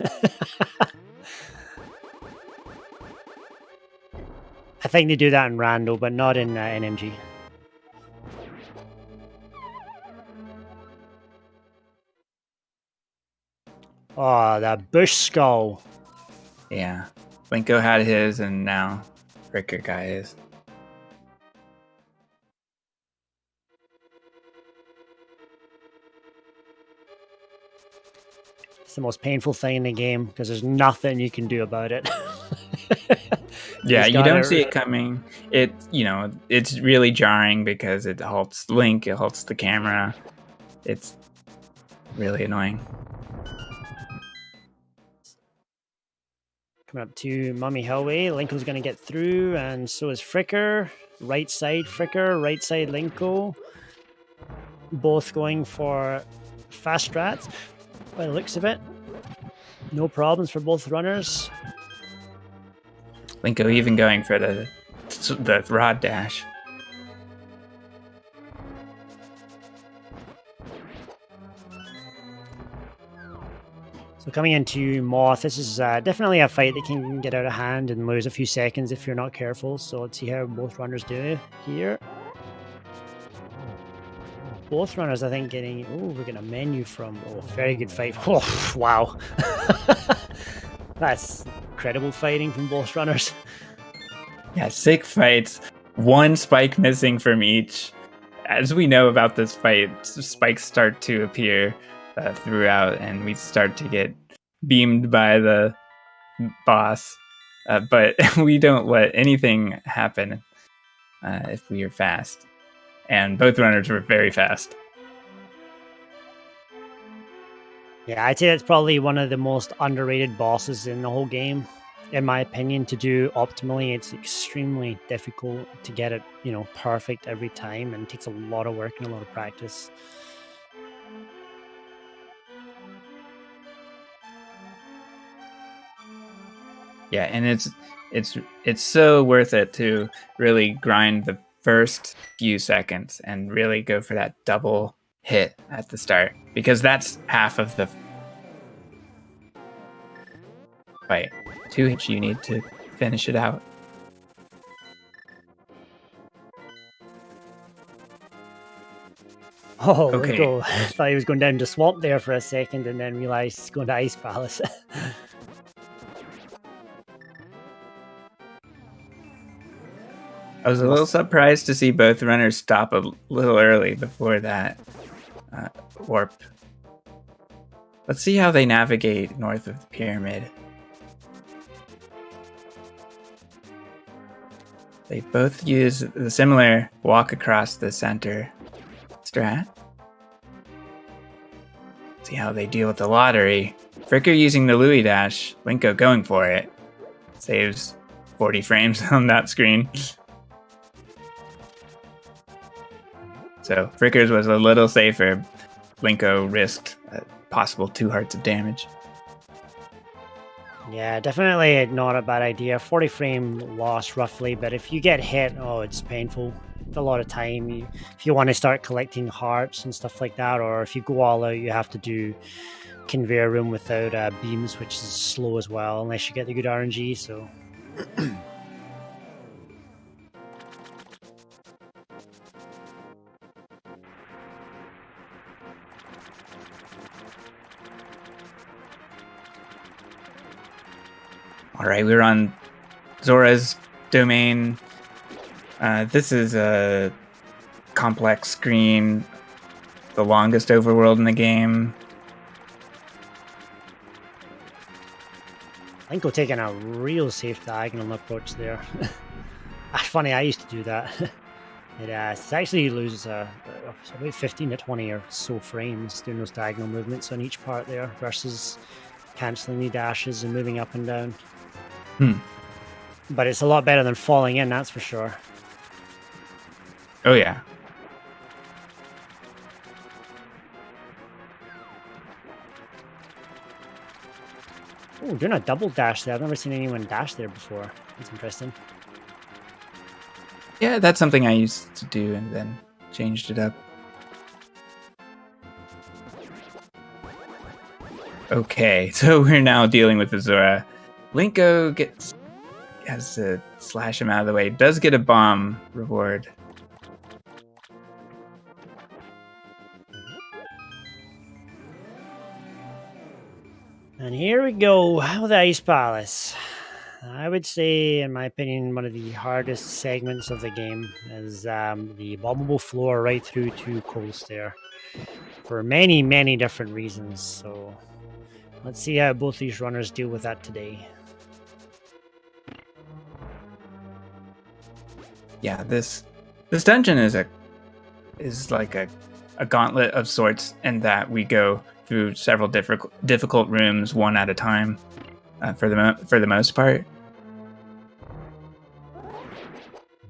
I think they do that in Rando, but not in NMG. Oh, that bush skull. Yeah. Linko had his, and now Fricker got his. It's the most painful thing in the game because there's nothing you can do about it. Yeah, you don't see it coming. It's really jarring because it halts Link, it halts the camera. It's really annoying. Coming up to Mummy Hellway. Linko's going to get through, and so is Fricker. Right side Fricker, right side Linko. Both going for fast strats. By the looks of it, no problems for both runners. Linko even going for the rod dash. So coming into Moth, this is definitely a fight that can get out of hand and lose a few seconds if you're not careful. So let's see how both runners do here. Both runners, I think, getting... Oh, we're getting a menu from... Oh, very good fight. Oh, wow. That's incredible fighting from both runners. Yeah, sick fights. One spike missing from each. As we know about this fight, spikes start to appear throughout, and we start to get beamed by the boss. But we don't let anything happen if we are fast. And both runners were very fast. Yeah, I'd say that's probably one of the most underrated bosses in the whole game. In my opinion, to do optimally, it's extremely difficult to get it, perfect every time, and it takes a lot of work and a lot of practice. Yeah, and it's so worth it to really grind the first few seconds and really go for that double hit at the start, because that's half of the fight. 2 hits you need to finish it out. Oh, Okay. Linko. I thought he was going down to swamp there for a second and then realized he's going to Ice Palace. I was a little surprised to see both runners stop a little early before that warp. Let's see how they navigate north of the pyramid. They both use the similar walk across the center strat. See how they deal with the lottery. Fricker using the Louis dash, Linko going for it. Saves 40 frames on that screen. So Fricker's was a little safer. Linko risked a possible 2 hearts of damage. Yeah, definitely not a bad idea. 40 frame loss roughly, but if you get hit, it's painful. It's a lot of time. If you want to start collecting hearts and stuff like that, or if you go all out, you have to do conveyor room without beams, which is slow as well, unless you get the good RNG, so... All right, we're on Zora's domain. This is a complex screen, the longest overworld in the game. Linko taking a real safe diagonal approach there. Funny, I used to do that. It actually loses about 15 to 20 or so frames doing those diagonal movements on each part there versus cancelling the dashes and moving up and down. But it's a lot better than falling in, that's for sure. Oh yeah. Oh, doing a double dash there. I've never seen anyone dash there before. That's interesting. Yeah, that's something I used to do and then changed it up. Okay, so we're now dealing with the Zora. Linko has to slash him out of the way. Does get a bomb reward. And here we go with the Ice Palace. I would say, in my opinion, one of the hardest segments of the game is the bombable floor right through to Coal Stair. For many, many different reasons. So let's see how both these runners deal with that today. Yeah, this dungeon is like a gauntlet of sorts, in that we go through several difficult rooms one at a time, for the most part.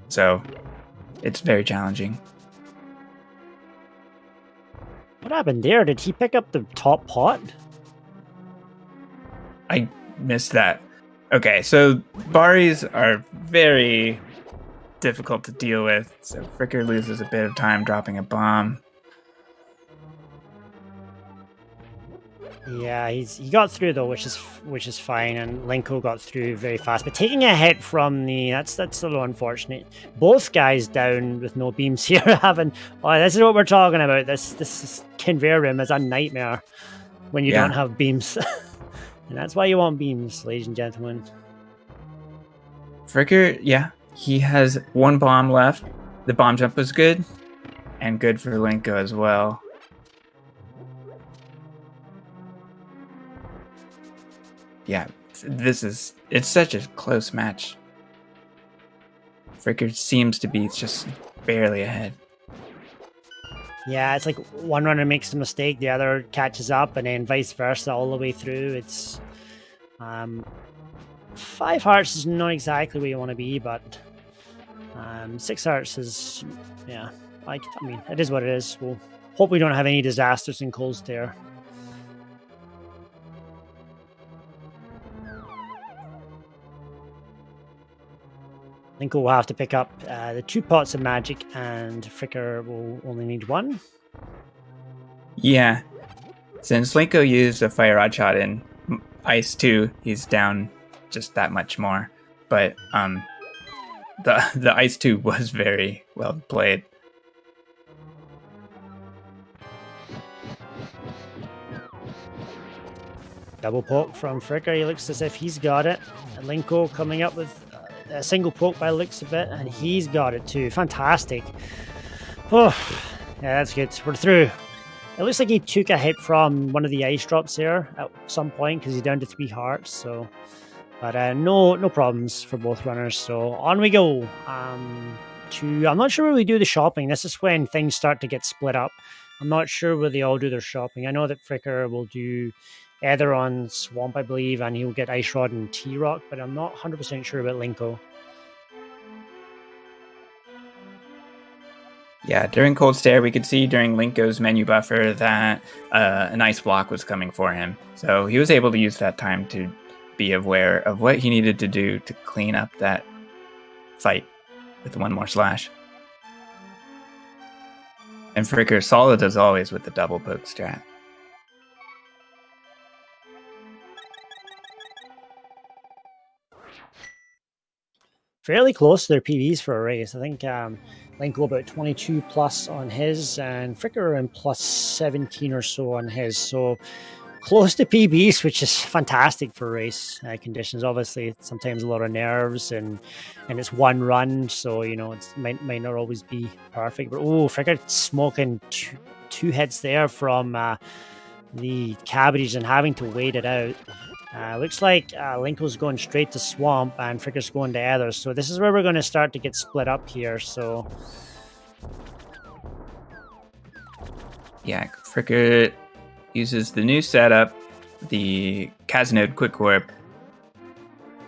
So it's very challenging. What happened there? Did he pick up the top pot? I missed that. Okay, so Baris are very difficult to deal with, so Fricker loses a bit of time dropping a bomb. Yeah, he got through though, which is fine, and Linko got through very fast. But taking a hit from that's a little unfortunate. Both guys down with no beams here, this is what we're talking about. This conveyor room is a nightmare when you don't have beams, and that's why you want beams, ladies and gentlemen. Fricker, yeah, he has one bomb left. The bomb jump was good, and good for Linko as well. Yeah, it's such a close match. Fricker seems to be just barely ahead. Yeah, it's like one runner makes a mistake, the other catches up, and then vice versa all the way through. It's 5 hearts is not exactly where you want to be, but 6 hearts is, yeah, I mean, it is what it is. We'll hope we don't have any disasters in Cold Stare. Linko will have to pick up the 2 pots of magic, and Fricker will only need 1. Yeah. Since Linko used a Fire Rod Shot in Ice 2, he's down just that much more. But the Ice 2 was very well played. Double poke from Fricker. He looks as if he's got it. And Linko coming up with a single poke by the looks of it, and he's got it too. Fantastic. Oh, yeah, that's good. We're through. It looks like he took a hit from one of the ice drops there at some point because he's down to 3 hearts. So, but no problems for both runners. So on we go. I'm not sure where we do the shopping. This is when things start to get split up. I'm not sure where they all do their shopping. I know that Fricker will do Ether on Swamp, I believe, and he'll get Ice Rod and T-Rock, but I'm not 100% sure about Linko. Yeah, during Cold Stare, we could see during Linko's menu buffer that an ice block was coming for him. So he was able to use that time to be aware of what he needed to do to clean up that fight with 1 more slash. And Fricker solid as always with the double poke strat. Fairly close to their PVs for a race. I think Linko about 22 plus on his, and Fricker in plus 17 or so on his. So close to PBs, which is fantastic for race conditions. Obviously, sometimes a lot of nerves, and it's one run, so you know it might not always be perfect. But oh, Fricker smoking two hits there from the cabbage and having to wait it out. Looks like Linko's going straight to Swamp and Fricker's going to Ether. So this is where we're going to start to get split up here. So yeah, Fricker uses the new setup, the Caznode Quick Warp,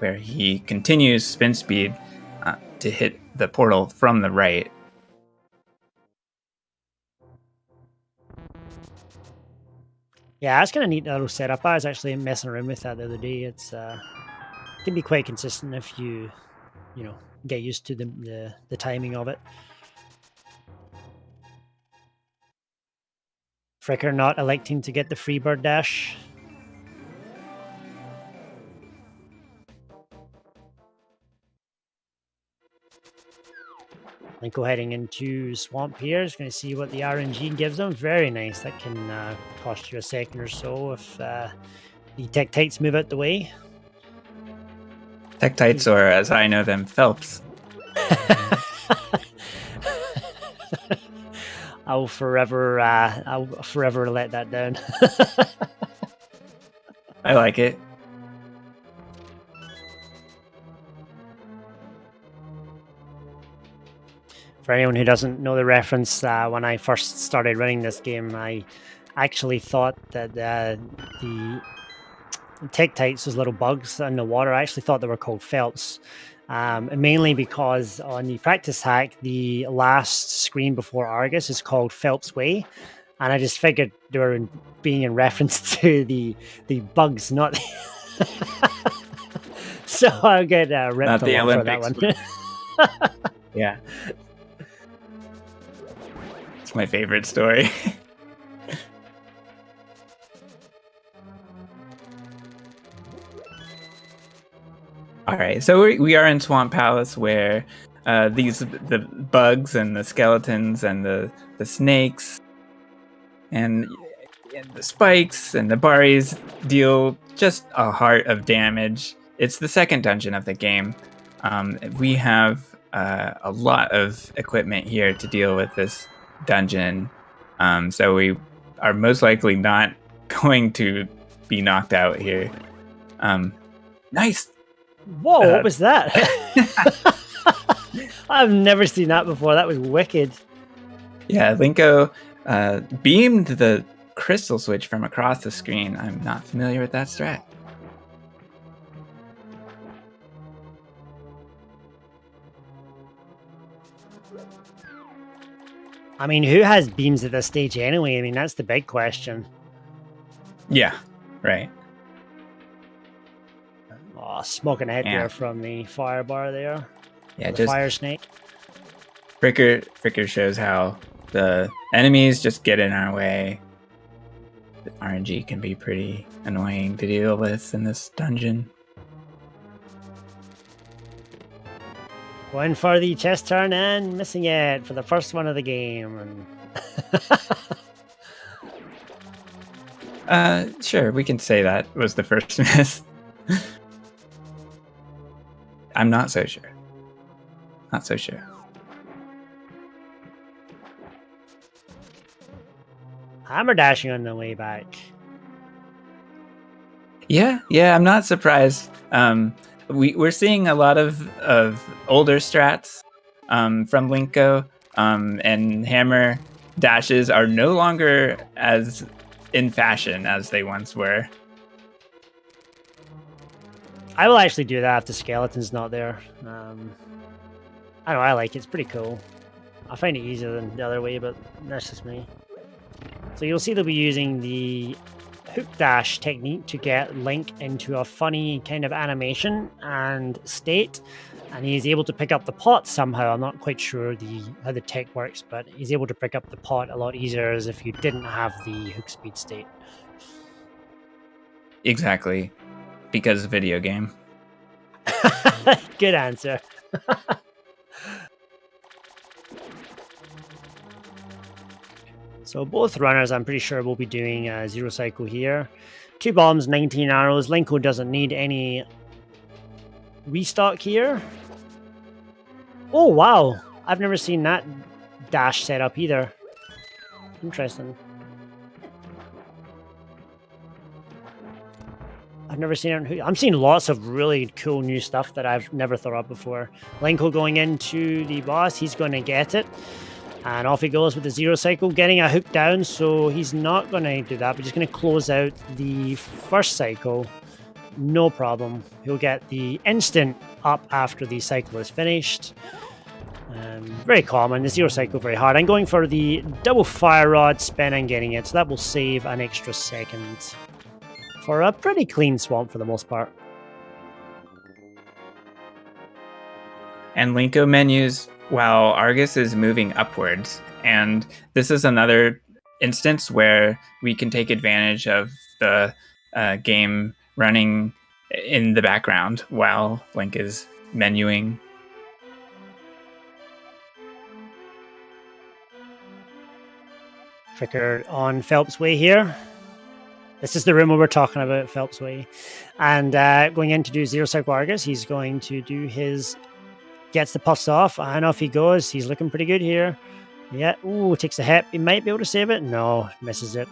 where he continues spin speed to hit the portal from the right. yeah, that's kind of neat little setup. I was actually messing around with that the other day. It's can be quite consistent if you get used to the timing of it. Fricker not electing to get the Freebird dash. Linko heading into Swamp here. Is going to see what the RNG gives them. Very nice. That can cost you a second or so if the Tektites move out the way. Tektites, or as I know them, Phelps. I'll forever let that down. I like it. For anyone who doesn't know the reference, when I first started running this game, I actually thought that the Tektites, those little bugs in the water, I actually thought they were called Phelps. Mainly because on the practice hack, the last screen before Argus is called Phelps Way. And I just figured they were being in reference to the bugs, not the so I'll get ripped not the for that Olympics. one. Yeah. It's my favorite story. All right, so we are in Swamp Palace, where the bugs and the skeletons and the snakes and the spikes and the Baris deal just a heart of damage. It's the second dungeon of the game. We have a lot of equipment here to deal with this dungeon, so we are most likely not going to be knocked out here. Nice. Whoa, what was that? I've never seen that before. That was wicked. Yeah, Linko beamed the crystal switch from across the screen. I'm not familiar with that strat. I mean, who has beams at this stage anyway? I mean, that's the big question. Yeah, right. Oh, smoking ahead Yeah. there from the fire bar there. Yeah, The just fire snake. Fricker shows how the enemies just get in our way. The RNG can be pretty annoying to deal with in this dungeon. Going for the chest turn and missing it for the first one of the game. And Sure, we can say that was the first miss. I'm not so sure. Not so sure. hammer dashing on the way back. Yeah, I'm not surprised. We're seeing a lot of older strats from Linko, and hammer dashes are no longer as in fashion as they once were. I will actually do that if the skeleton's not there. I don't know, I like it. It's pretty cool. I find it easier than the other way, but that's just me. So you'll see they'll be using the hook dash technique to get Link into a funny kind of animation and state, and he's able to pick up the pot somehow. I'm not quite sure how the tech works, but he's able to pick up the pot a lot easier as if you didn't have the hook speed state. Exactly, because video game. Good answer. So both runners, I'm pretty sure, will be doing a zero cycle here. 2 bombs, 19 arrows. Linko doesn't need any restock here. Oh, wow. I've never seen that dash set up either. Interesting. I've never seen it. I'm seeing lots of really cool new stuff that I've never thought of before. Linko going into the boss. He's going to get it. And off he goes with the zero cycle, getting a hook down, so he's not going to do that, but he's going to close out the first cycle. No problem. He'll get the instant up after the cycle is finished. Very common. The zero cycle very hard. I'm going for the double fire rod spin and getting it, so that will save an extra second for a pretty clean swamp for the most part. And Linko menus while Argus is moving upwards. And this is another instance where we can take advantage of the game running in the background while Link is menuing. Fricker on Phelps Way here. This is the room where we're talking about Phelps Way. And going in to do zero cycle Argus, he's going to do his... Gets the puffs off, and off he goes. He's looking pretty good here. Yeah, ooh, takes a hit. He might be able to save it. No, misses it.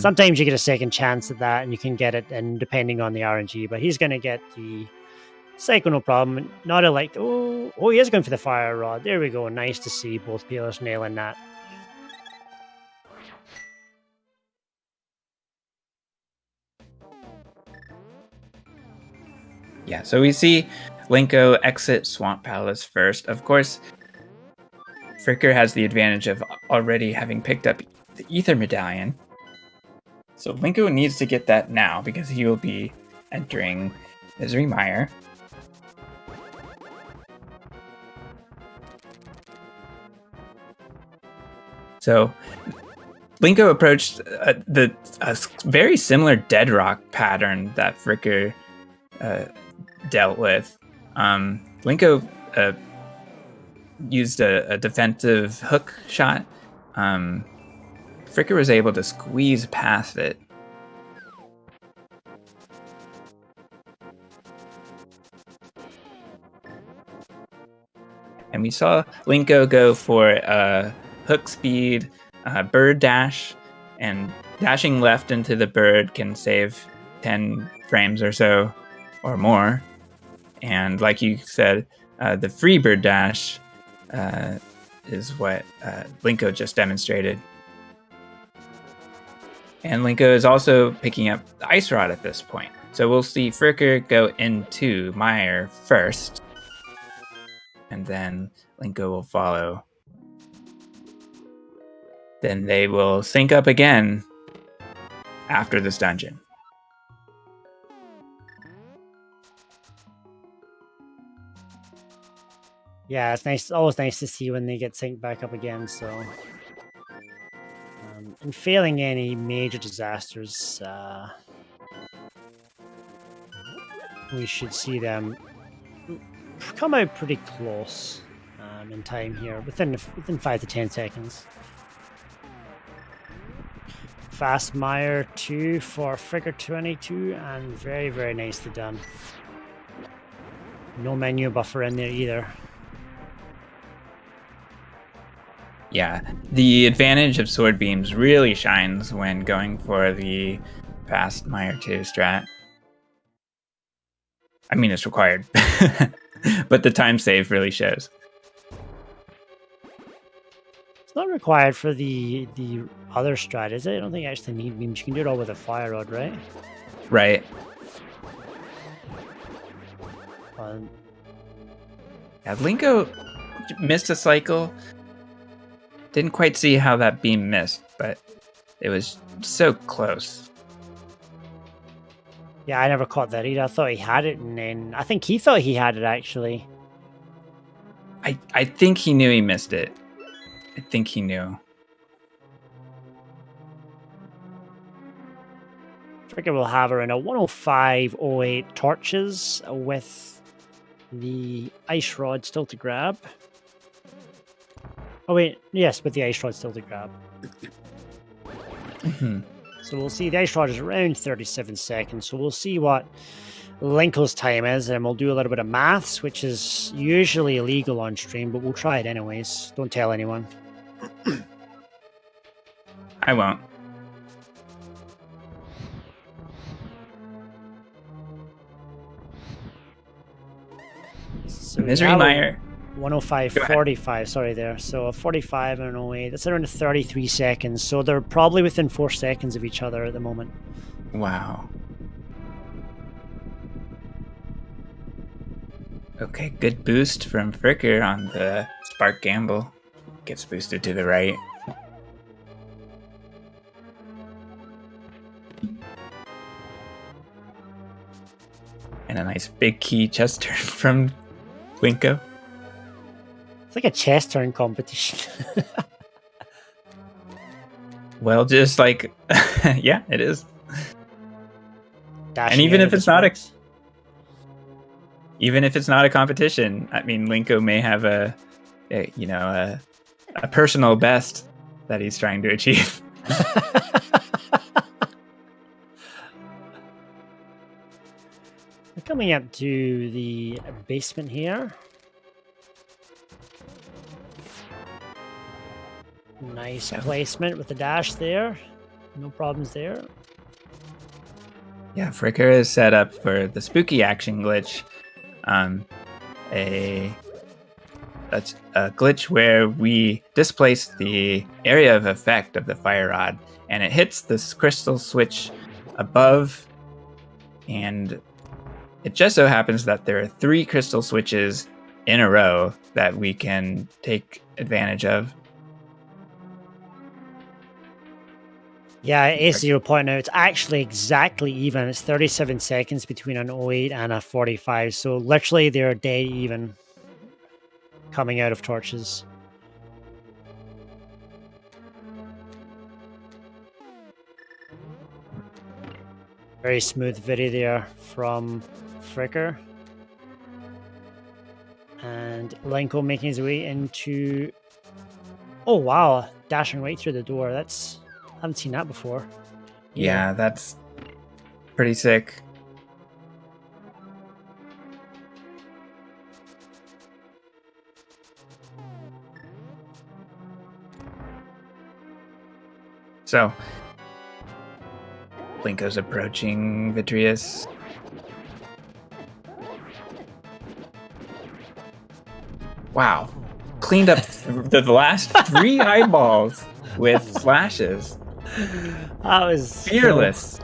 Sometimes you get a second chance at that, and you can get it, and depending on the RNG, but he's going to get the cycle, no problem. Not a like, oh, he is going for the fire rod. There we go. Nice to see both players nailing that. Yeah, so we see Linko exit Swamp Palace first. Of course, Fricker has the advantage of already having picked up the Ether Medallion. So Linko needs to get that now because he will be entering Misery Mire. So Linko approached a very similar dead rock pattern that Fricker dealt with. Linko used a defensive hook shot. Fricker was able to squeeze past it. And we saw Linko go for a hook speed, bird dash, and dashing left into the bird can save 10 frames or so, or more. And like you said, the free bird dash is what Linko just demonstrated. And Linko is also picking up the Ice Rod at this point. So we'll see Fricker go into Meyer first. And then Linko will follow. Then they will sync up again after this dungeon. Yeah, it's nice. Always nice to see when they get synced back up again. So, and failing any major disasters, we should see them come out pretty close in time here, within 5 to 10 seconds. Fast Meyer 2 for Fricker22, and very, very nicely done. No menu buffer in there either. Yeah, the advantage of sword beams really shines when going for the fast Meyer 2 strat. I mean, it's required, but the time save really shows. It's not required for the other strat, is it? I don't think you actually need beams. You can do it all with a fire rod, right? Right. Yeah, Linko missed a cycle. Didn't quite see how that beam missed, but it was so close. Yeah, I never caught that either. I thought he had it, and then I think he thought he had it, actually. I think he knew he missed it. I think he knew. Fricker will have around a 105.08 torches with the ice rod still to grab. Oh wait, yes, with the ice rod still to grab. Mm-hmm. So we'll see the ice rod is around 37 seconds. So we'll see what Linko's time is, and we'll do a little bit of maths, which is usually illegal on stream, but we'll try it anyways. Don't tell anyone. I won't. So Misery Meyer. 105.45, sorry there. So a 45 and an 08. That's around 33 seconds. So they're probably within 4 seconds of each other at the moment. Wow. Okay, good boost from Fricker on the Spark Gamble. Gets boosted to the right. And a nice big key chest turn from Linko. It's like a chest turn competition. Well, just like, yeah, it is. Dashing And even out if of it's the not sparks. Even if it's not a competition, I mean, Linko may have a personal best that he's trying to achieve. We're coming up to the basement here. Nice placement with the dash there. No problems there. Yeah, Fricker is set up for the spooky action glitch. That's a glitch where we displace the area of effect of the fire rod, and it hits this crystal switch above, and it just so happens that there are 3 crystal switches in a row that we can take advantage of. Yeah, as you were pointing out, it's actually exactly even. It's 37 seconds between an 08 and a 45. So literally they're dead even coming out of torches. Very smooth video there from Fricker. And Linko making his way into... Oh wow, dashing right through the door. That's... I haven't seen that before. Yeah, that's pretty sick. So, Linko's approaching Vitreous. Wow. Cleaned up the last 3 eyeballs with flashes. That was Fearless.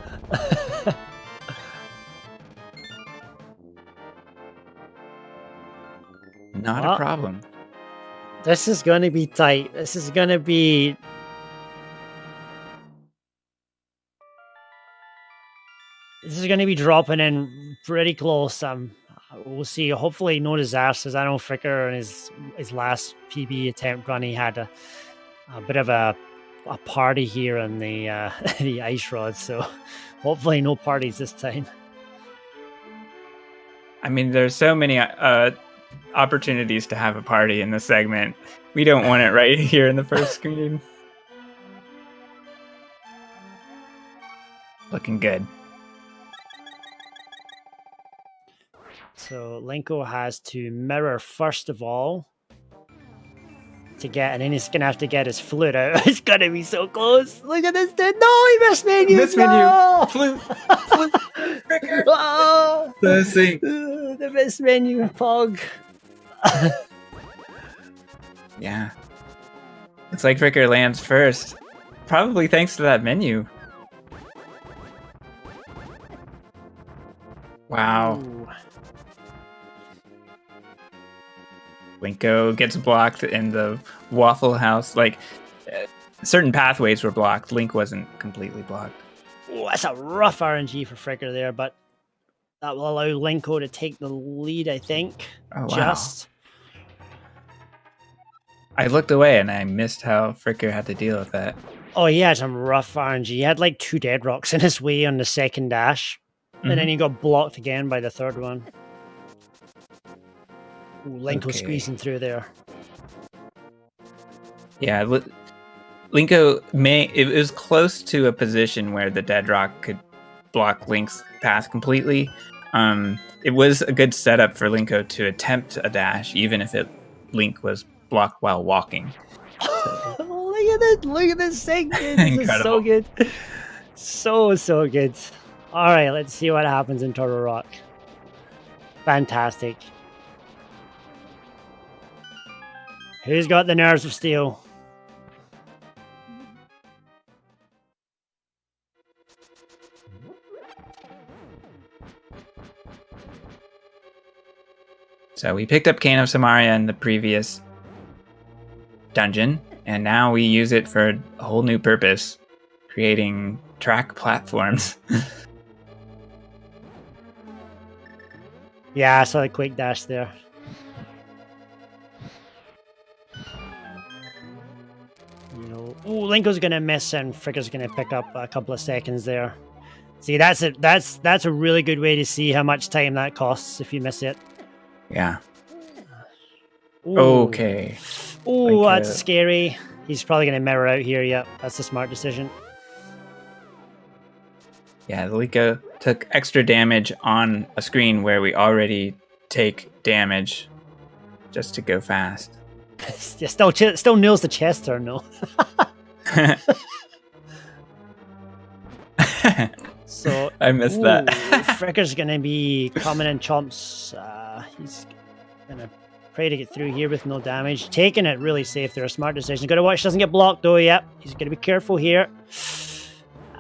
Not a problem. This is going to be tight. This is going to be... This is going to be dropping in pretty close. We'll see. Hopefully no disasters. I know Fricker in his last PB attempt run, he had a bit of a party here on the the ice rod. So hopefully no parties this time. I mean, there's so many opportunities to have a party in this segment. We don't want it right here in the first screen. Looking good. So Linko has to mirror first of all to get, and then he's gonna have to get his flute out. It's gonna be so close. Look at this dude. No, he missed menu. Miss No! menu. Flute. Fricker. Oh! The miss menu, Pog. Yeah. Looks like Fricker lands first. Probably thanks to that menu. Wow. Ooh. Linko gets blocked in the Waffle House. Like, certain pathways were blocked. Link wasn't completely blocked. Ooh, that's a rough RNG for Fricker there, but that will allow Linko to take the lead, I think. Oh, wow. Just. I looked away and I missed how Fricker had to deal with that. Oh, he had some rough RNG. He had like 2 dead rocks in his way on the second dash. And then he got blocked again by the third one. Ooh, Linko squeezing through there. Yeah, Linko it was close to a position where the dead rock could block Link's path completely. It was a good setup for Linko to attempt a dash, even if Link was blocked while walking. Look at this thing. This is so good. So good. All right, let's see what happens in Turtle Rock. Fantastic. Who's got the nerves of steel? So we picked up Cane of Samaria in the previous dungeon, and now we use it for a whole new purpose, creating track platforms. Yeah, I saw the quick dash there. Ooh, Linko's gonna miss and Fricker's gonna pick up a couple of seconds there. See, that's a really good way to see how much time that costs if you miss it. Yeah. Ooh. Okay. Ooh, that's scary. He's probably gonna mirror out here. Yep, that's a smart decision. Yeah, Linko took extra damage on a screen where we already take damage just to go fast. Yeah, still nails the chest turn though. So I missed that. Fricker's gonna be coming in chomps. He's gonna pray to get through here with no damage. Taking it really safe there, a smart decision. Gotta watch doesn't get blocked though. Yep, he's gonna be careful here.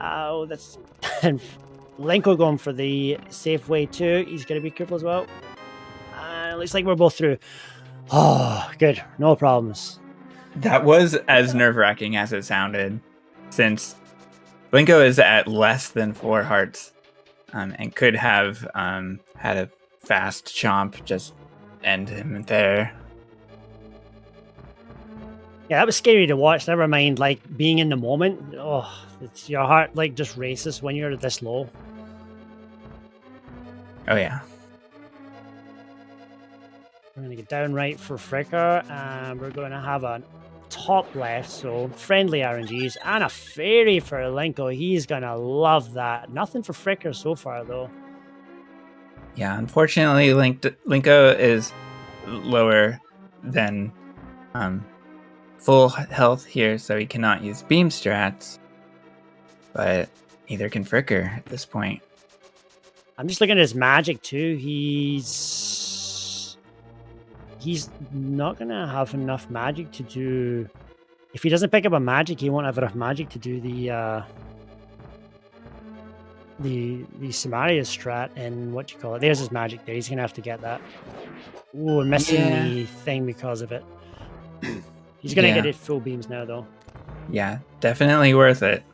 Oh, that's and Linko going for the safe way too. He's gonna be careful as well. Looks like we're both through. Oh, good. No problems. That was as nerve-wracking as it sounded, since Linko is at less than 4 hearts and could have had a fast chomp just end him there. Yeah, that was scary to watch. Never mind, like, being in the moment. Oh, it's, your heart, like, just races when you're this low. Oh, yeah. We're going to get down right for Fricker, and we're going to have a top left, so friendly RNGs, and a fairy for Linko. He's going to love that. Nothing for Fricker so far, though. Yeah, unfortunately, Linko is lower than full health here, so he cannot use beam strats, but neither can Fricker at this point. I'm just looking at his magic, too. He's not going to have enough magic to do if he doesn't pick up a magic, he won't have enough magic to do the Samaria strat and what you call it. There's his magic there. He's gonna have to get that. Ooh, we're missing the thing because of it. He's gonna get it full beams now, though. Yeah, definitely worth it.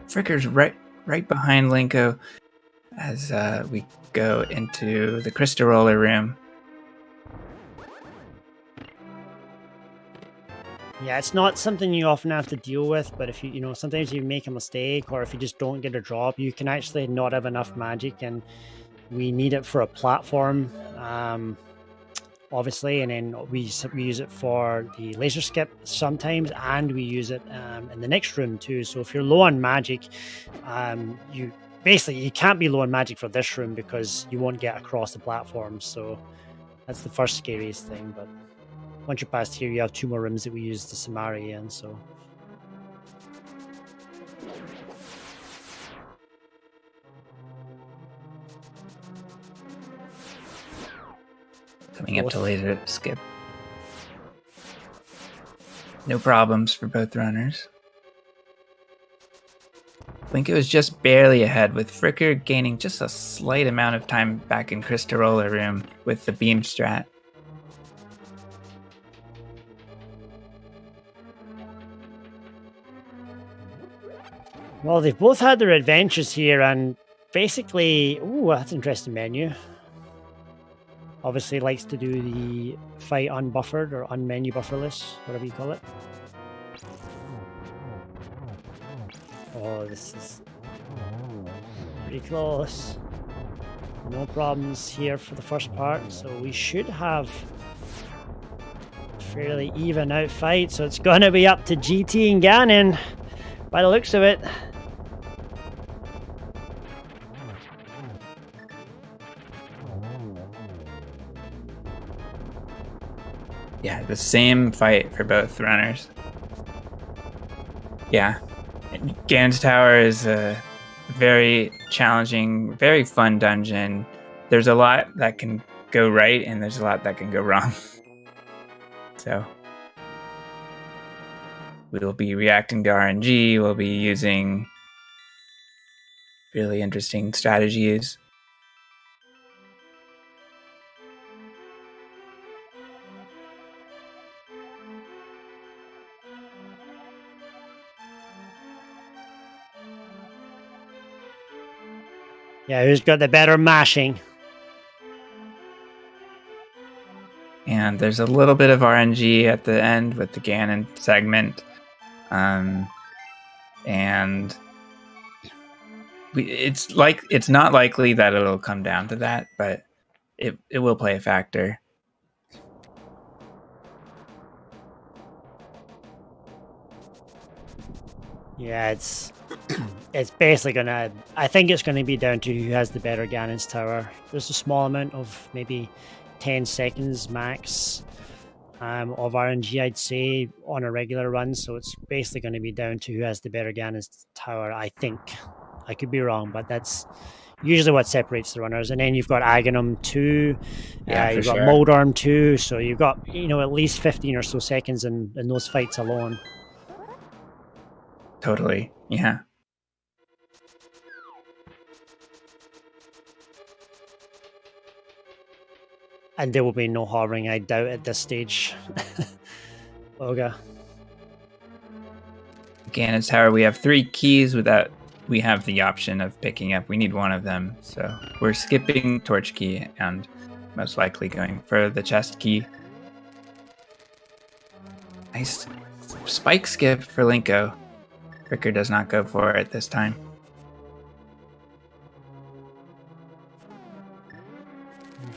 Fricker's right behind Linko as we go into the crystal roller room. Yeah, it's not something you often have to deal with, but if you know, sometimes you make a mistake or if you just don't get a drop, you can actually not have enough magic, and we need it for a platform, obviously, and then we use it for the laser skip sometimes, and we use it in the next room too. So if you're low on magic, you can't be low on magic for this room because you won't get across the platform. So that's the first scariest thing, but once you're past here, you have 2 more rooms that we use the Samari in, so. Coming up to laser skip. No problems for both runners. Linko is just barely ahead, with Fricker gaining just a slight amount of time back in Crystal Roller Room with the beam strat. Well, they've both had their adventures here, and basically, ooh, that's an interesting menu. Obviously likes to do the fight unbuffered or unmenu bufferless, whatever you call it. Oh, this is pretty close. No problems here for the first part, so we should have a fairly even out fight. So it's going to be up to GT and Ganon by the looks of it. Yeah, the same fight for both runners. Yeah, Ganon's Tower is a very challenging, very fun dungeon. There's a lot that can go right, and there's a lot that can go wrong. So we'll be reacting to RNG. We'll be using really interesting strategies. Yeah, who's got the better mashing? And there's a little bit of RNG at the end with the Ganon segment. And it's not likely that it'll come down to that, but it will play a factor. Yeah, it's basically gonna. I think it's gonna be down to who has the better Ganon's Tower. There's a small amount of maybe 10 seconds max of RNG, I'd say, on a regular run. So it's basically going to be down to who has the better Ganon's Tower. I think I could be wrong, but that's usually what separates the runners. And then you've got Aghanim 2, you've got Moldorm 2, so you've got at least 15 or so seconds in those fights alone. Totally, yeah. And there will be no hovering, I doubt, at this stage. Okay. Ganon's Tower, we have 3 keys that we have the option of picking up. We need one of them, so we're skipping Torch Key and most likely going for the chest key. Nice spike skip for Linko. Fricker does not go for it this time.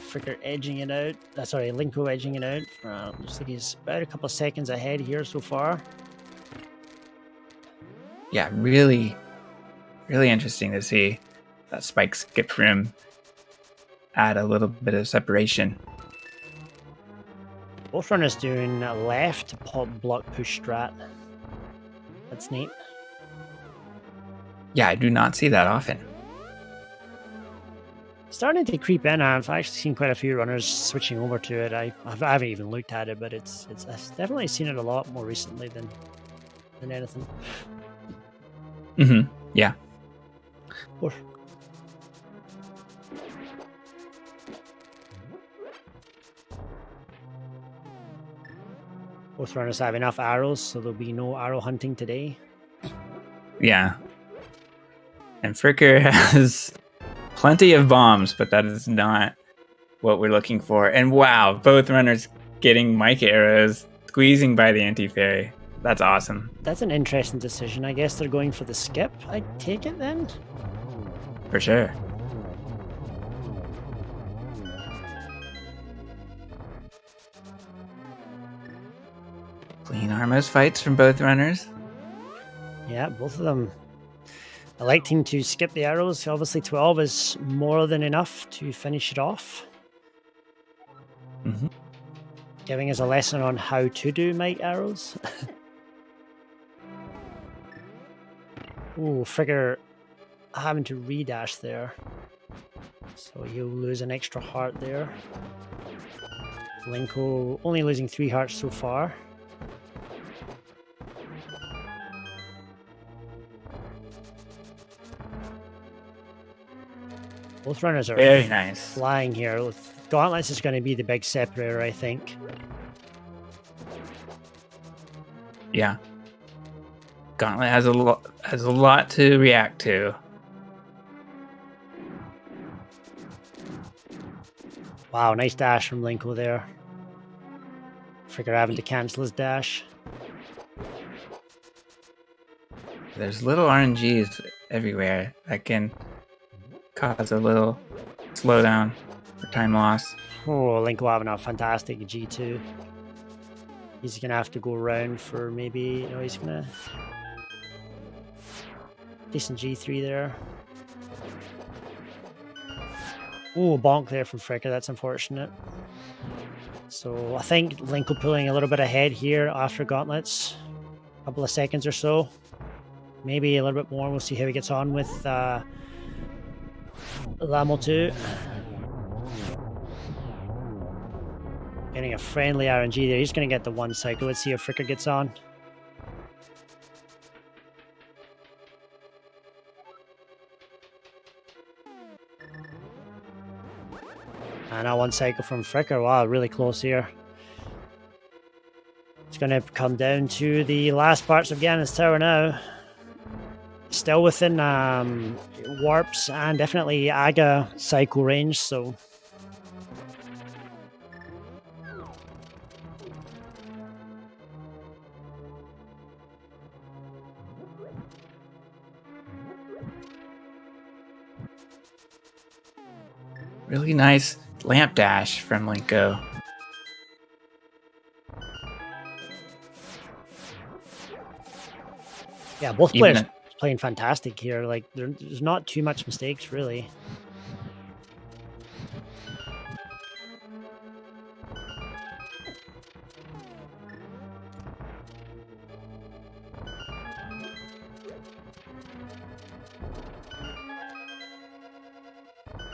Fricker edging it out. Sorry, Linko edging it out. Looks like he's about a couple of seconds ahead here so far. Yeah, really, really interesting to see that spike skip room add a little bit of separation. Both runners doing left pop block push strat. That's neat. Yeah, I do not see that often. starting to creep in. I've actually seen quite a few runners switching over to it. I haven't even looked at it, but I've definitely seen it a lot more recently than anything. Yeah. Or, both runners have enough arrows, so there'll be no arrow hunting today. Yeah. And Fricker has plenty of bombs, but that is not what we're looking for. And wow, both runners getting mic arrows, squeezing by the anti-fairy. That's awesome. That's an interesting decision. I guess they're going for the skip. I take it then? For sure. Clean Armos fights from both runners. Yeah, both of them electing to skip the arrows. Obviously 12 is more than enough to finish it off. Giving us a lesson on how to do mic arrows. Ooh, Fricker having to redash there. So he'll lose an extra heart there. Linko only losing 3 hearts so far. Both runners are Very nice. flying here. Gauntlets is going to be the big separator, I think. Yeah. Gauntlet has a lot to react to. Wow, nice dash from Linko there. Fricker having to cancel his dash. There's little RNGs everywhere that can cause a little slowdown or time loss. Oh, Linko having a fantastic G2. He's going to have to go around for maybe... No, he's going to... Decent G3 there. Oh, bonk there from Fricker. That's unfortunate. So I think Linko pulling a little bit ahead here after Gauntlets. A couple of seconds or so. Maybe a little bit more. We'll see how he gets on with Lamo 2. Getting a friendly RNG there. He's going to get the 1 cycle. Let's see how Fricker gets on. And a 1 cycle from Fricker. Wow, really close here. It's going to come down to the last parts of Ganon's Tower now. Still within warps and definitely Aga cycle range, so... Really nice lamp dash from Linko. Yeah, both players playing fantastic here. Like, there's not too much mistakes, really.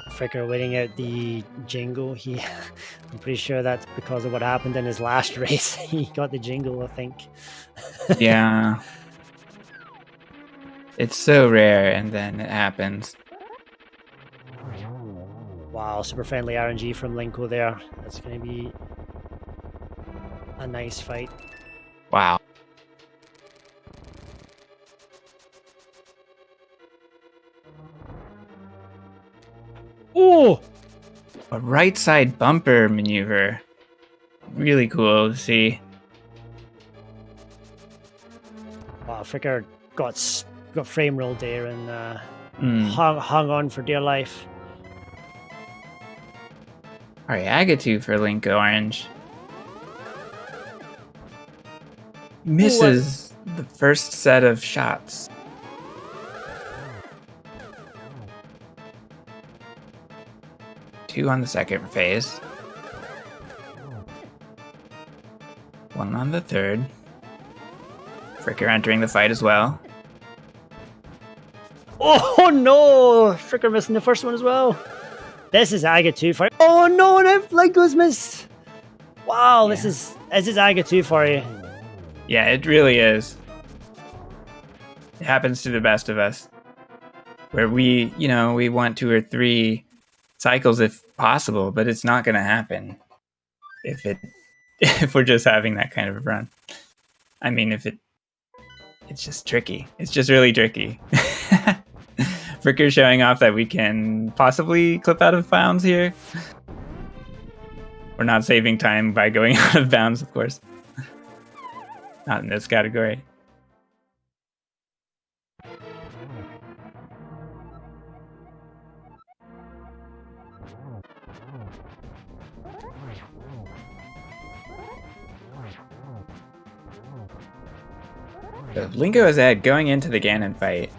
Fricker waiting out the jingle. I'm pretty sure that's because of what happened in his last race. He got the jingle, I think. Yeah. It's so rare, and then it happens. Wow, super friendly RNG from Linko there. That's going to be a nice fight. Wow. Oh! A right side bumper maneuver. Really cool to see. Wow, Fricker got frame rolled there and hung on for dear life. Alright, Agatu for Linkorange. Misses the first set of shots. Two on the second phase. One on the third. Fricker entering the fight as well. Oh no! Fricker missing the first one as well. This is Aga 2 for you. Oh no, and Linko's missed. Wow, Yeah. this is Aga 2 for you. Yeah, it really is. It happens to the best of us. Where we want 2 or 3 cycles if possible, but it's not going to happen if we're just having that kind of a run. I mean, it's just tricky. It's just really tricky. Fricker showing off that we can possibly clip out of bounds here. We're not saving time by going out of bounds, of course. Not in this category. So Linko is ahead going into the Ganon fight.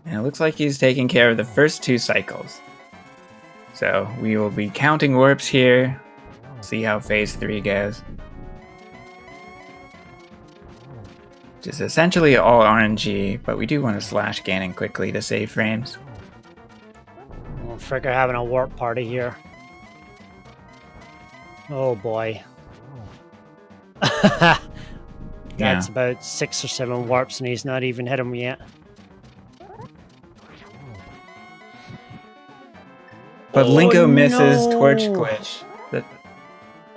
And it looks like he's taking care of the first 2 cycles. So we will be counting warps here. See how phase 3 goes. Which is essentially all RNG, but we do want to slash Ganon quickly to save frames. Oh, Fricker having a warp party here. Oh boy. That's about 6 or 7 warps and he's not even hit him yet. But Oh, Linko misses no. Torch Glitch. That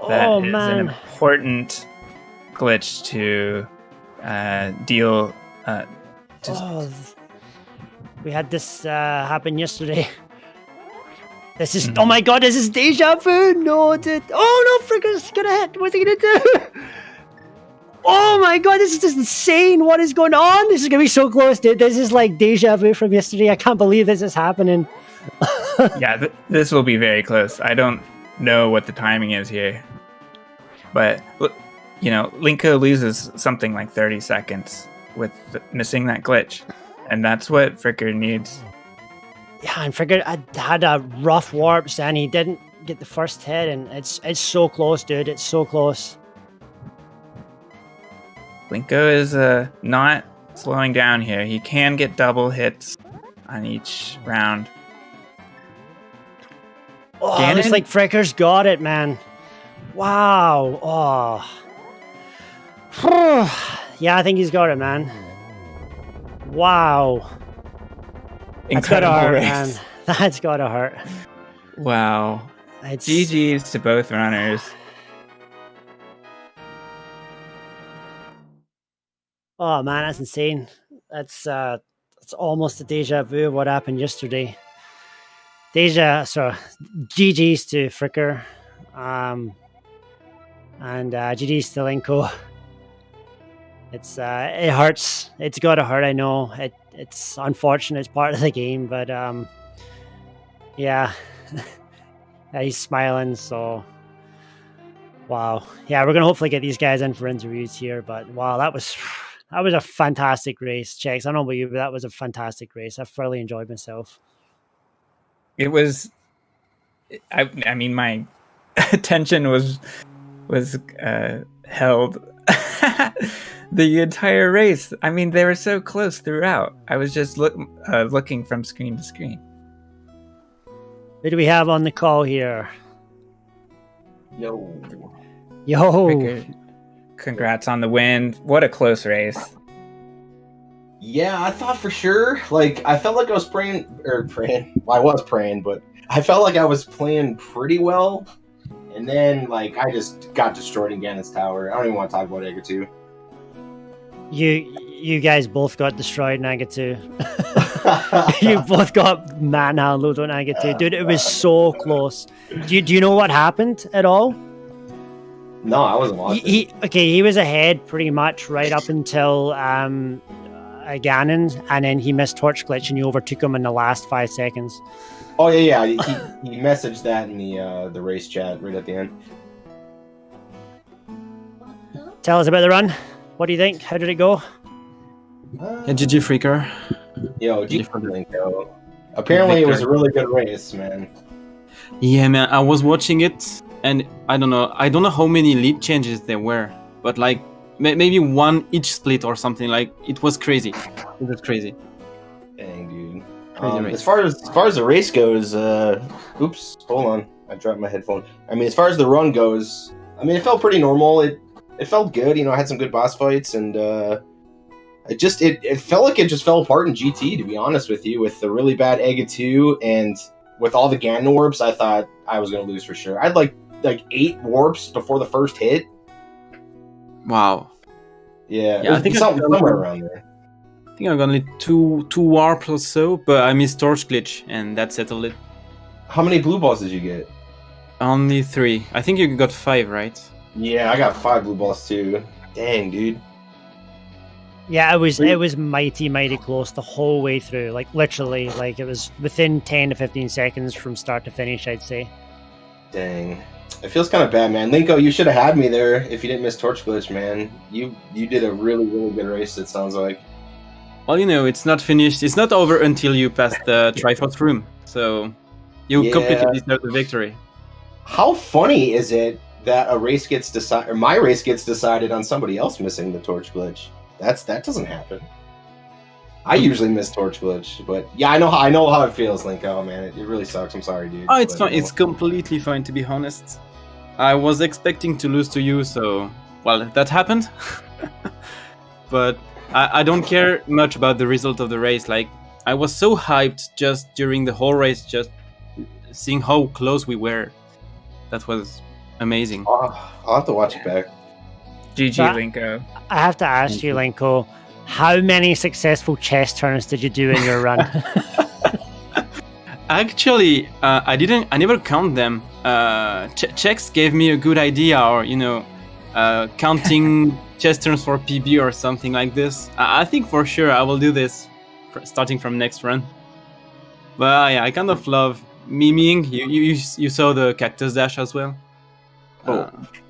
Oh is man. an important glitch to deal. We had this happen yesterday. This is oh my god, this is deja vu. No, dude. Oh no, Fricker's gonna hit. What's he gonna do? Oh my god, this is just insane. What is going on? This is gonna be so close, dude. This is like deja vu from yesterday. I can't believe this is happening. Yeah, this will be very close. I don't know what the timing is here, but Linko loses something like 30 seconds with missing that glitch, and that's what Fricker needs. Yeah, and Fricker had a rough warps and he didn't get the first hit, and it's so close, dude. It's so close. Linko is not slowing down here. He can get double hits on each round. Oh, Ganon? looks like Fricker's got it, man. Wow. Oh. Yeah, I think he's got it, man. Wow. That's gotta Incredible hurt, race. man. That's gotta hurt. Wow. It's GG's to both runners. Oh man, that's insane. That's almost a deja vu of what happened yesterday. GG's to Fricker. And GG's to Linko. It hurts. It's gotta hurt, I know. It's unfortunate, it's part of the game, but yeah. He's smiling, so wow. Yeah, we're gonna hopefully get these guys in for interviews here, but wow, that was a fantastic race. Checks. I don't know about you, but that was a fantastic race. I thoroughly enjoyed myself. It was. I mean, my attention was held the entire race. I mean, they were so close throughout. I was just looking from screen to screen. Who do we have on the call here? Yo. Fricker, congrats on the win. What a close race. Yeah, I thought for sure. Like, I felt like I was praying. Well, I was praying, but I felt like I was playing pretty well. And then, like, I just got destroyed in Ganon's Tower. I don't even want to talk about Aga 2. You guys both got destroyed in Aga 2. You both got manhandled on Aga 2. Dude, it was so close. Do you know what happened at all? No, I wasn't watching. He was ahead pretty much right up until Ganon, and then he missed Torch Glitch and you overtook him in the last 5 seconds. Oh, yeah. He messaged that in the race chat right at the end. Tell us about the run. What do you think? How did it go? Yeah, GG Fricker. Yo, GG Linko. Apparently, it was a really good race, man. Yeah, man, I was watching it, and I don't know how many lead changes there were, but like maybe one each split or something. Like it was crazy. It was crazy. Dang, dude. Crazy race. As far as the race goes, oops, hold on, I dropped my headphone. I mean, as far as the run goes, I mean, it felt pretty normal. It felt good. You know, I had some good boss fights, and it felt like it just fell apart in GT. To be honest with you, with the really bad Ega 2 and with all the Ganon warps, I thought I was gonna lose for sure. I had like 8 warps before the first hit. Wow. Yeah, I think somewhere around there. I think I got only two warp or so, but I missed Torch Glitch, and that settled it. How many blue balls did you get? Only 3. I think you got 5, right? Yeah, I got 5 blue balls too. Dang, dude. Yeah, it was mighty close the whole way through. Like literally, like it was within 10 to 15 seconds from start to finish, I'd say. Dang. It feels kind of bad, man. Linko, you should have had me there if you didn't miss Torch Glitch, man. You did a really, really good race, it sounds like. Well, you know, it's not finished. It's not over until you pass the Triforce room. So you completely deserve the victory. How funny is it that a race gets decided, or my race gets decided on somebody else missing the Torch Glitch? That doesn't happen. I usually miss Torch Glitch, but yeah, I know how it feels, Linko, man. It really sucks. I'm sorry, dude. Oh, it's fine. It's completely fine, to be honest. I was expecting to lose to you, so well, that happened. But I don't care much about the result of the race. Like, I was so hyped just during the whole race, just seeing how close we were. That was amazing. I'll have to watch it back. GG, So Linko. I have to ask you, Linko, how many successful chest turns did you do in your run? Actually, I never count them. Chex gave me a good idea, or counting chest turns for PB or something like this. I think for sure I will do this starting from next run. But yeah, I kind of love miming. You saw the cactus dash as well.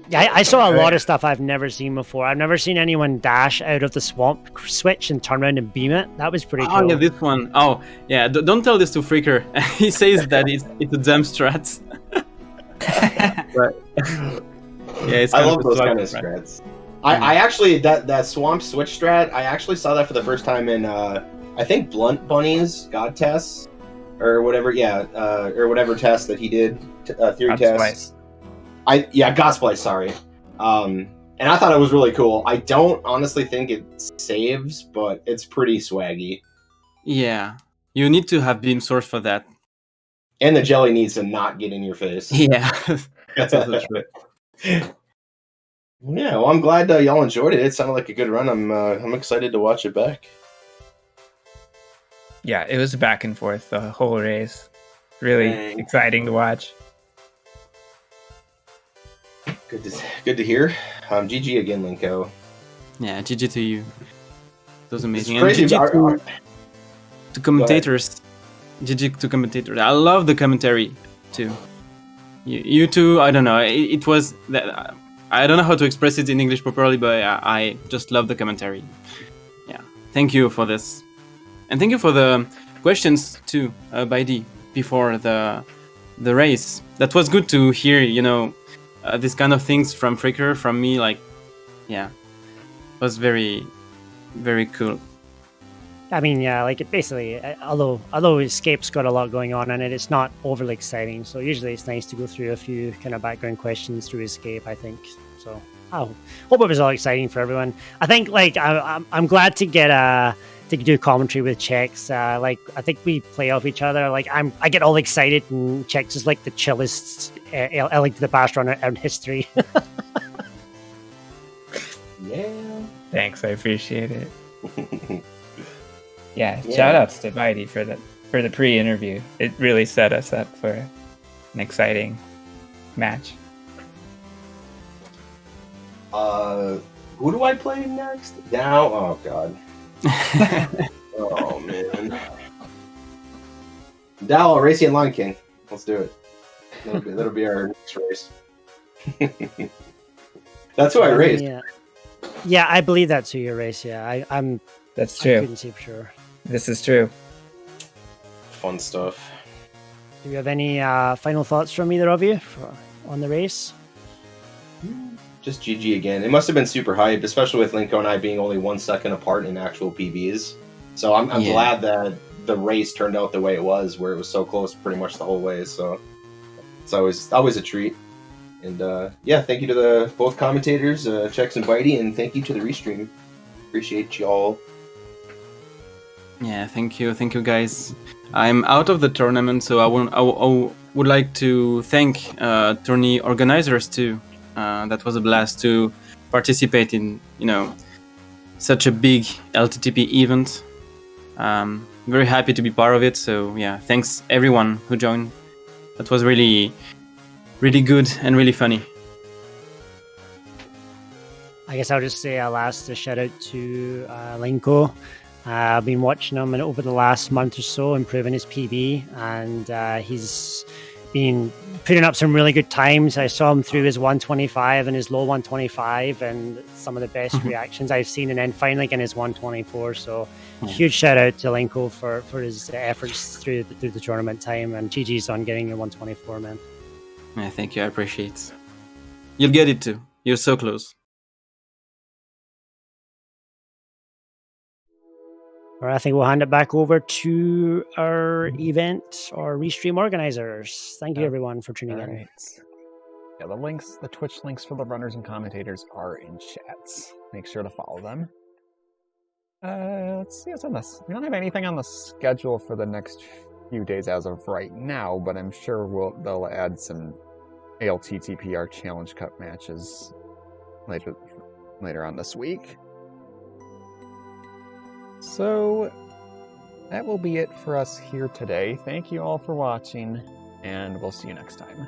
Yeah, I saw a lot of stuff I've never seen before. I've never seen anyone dash out of the swamp switch and turn around and beam it. That was pretty cool. Oh yeah, this one. Oh yeah, don't tell this to Fricker. He says that it's a damn strat. But yeah, it's I love those kind of strats. I actually that swamp switch strat. I actually saw that for the first time in I think Blunt Bunny's God test or whatever. Yeah, or whatever test that he did. Theory test. Godsplice, sorry. And I thought it was really cool. I don't honestly think it saves, but it's pretty swaggy. Yeah, you need to have beam source for that. And the jelly needs to not get in your face. Yeah, that's also true. Yeah, well, I'm glad y'all enjoyed it. It sounded like a good run. I'm excited to watch it back. Yeah, it was back and forth the whole race. Really exciting to watch. Good to hear. GG again, Linko. Yeah, GG to you. It was amazing. It's crazy. And GG to commentators. GG to commentators. I love the commentary too. You two, I don't know. It was that. I don't know how to express it in English properly, but I just love the commentary. Yeah, thank you for this, and thank you for the questions too, by D before the race. That was good to hear. This kind of things from Fricker, from me, like, yeah, it was very, very cool. I mean, yeah, like it basically, although Escape's got a lot going on in it, it's not overly exciting. So usually it's nice to go through a few kind of background questions through Escape, I think. So I hope it was all exciting for everyone. I think, like, I'm glad to get to do commentary with Chex. Like, I think we play off each other. Like, I get all excited, and Chex is like the chillest Link to the Past runner in history. Yeah. Thanks, I appreciate it. Yeah, shout outs to Bitey for the pre-interview. It really set us up for an exciting match. Who do I play next? Now? Oh god. Oh man. Dow, Racy and Lion King. Let's do it. That'll be our next race. That's who I raced. Yeah, I believe that's who you race. Yeah, I'm. That's true. I couldn't say for sure. This is true. Fun stuff. Do you have any final thoughts from either of you on the race? just GG again. It must have been super hyped, especially with Linko and I being only 1 second apart in actual PBs. So I'm Yeah. glad that the race turned out the way it was, where it was so close pretty much the whole way. So it's always a treat. And yeah, thank you to the both commentators, Chex and Bitey, and thank you to the restream. Appreciate y'all. Yeah, thank you, guys. I'm out of the tournament, so I would like to thank tourney organizers too. That was a blast to participate in, such a big LTTP event. Very happy to be part of it. So yeah, thanks everyone who joined. That was really, really good and really funny. I guess I'll just say a last shout out to Linko. I've been watching him over the last month or so, improving his PB, and he's been putting up some really good times. I saw him through his 125 and his low 125, and some of the best reactions I've seen, and then finally getting his 124. So huge shout out to Linko for his efforts through the tournament time, and GG's on getting your 124, man. Yeah, thank you. I appreciate it. You'll get it too. You're so close. All right, I think we'll hand it back over to our event or restream organizers. Thank you, everyone, for tuning in. Right. Yeah, the Twitch links for the runners and commentators are in chats. Make sure to follow them. Let's see what's on this. We don't have anything on the schedule for the next few days as of right now, but I'm sure they'll add some ALTTPR Challenge Cup matches later on this week. So that will be it for us here today. Thank you all for watching, and we'll see you next time.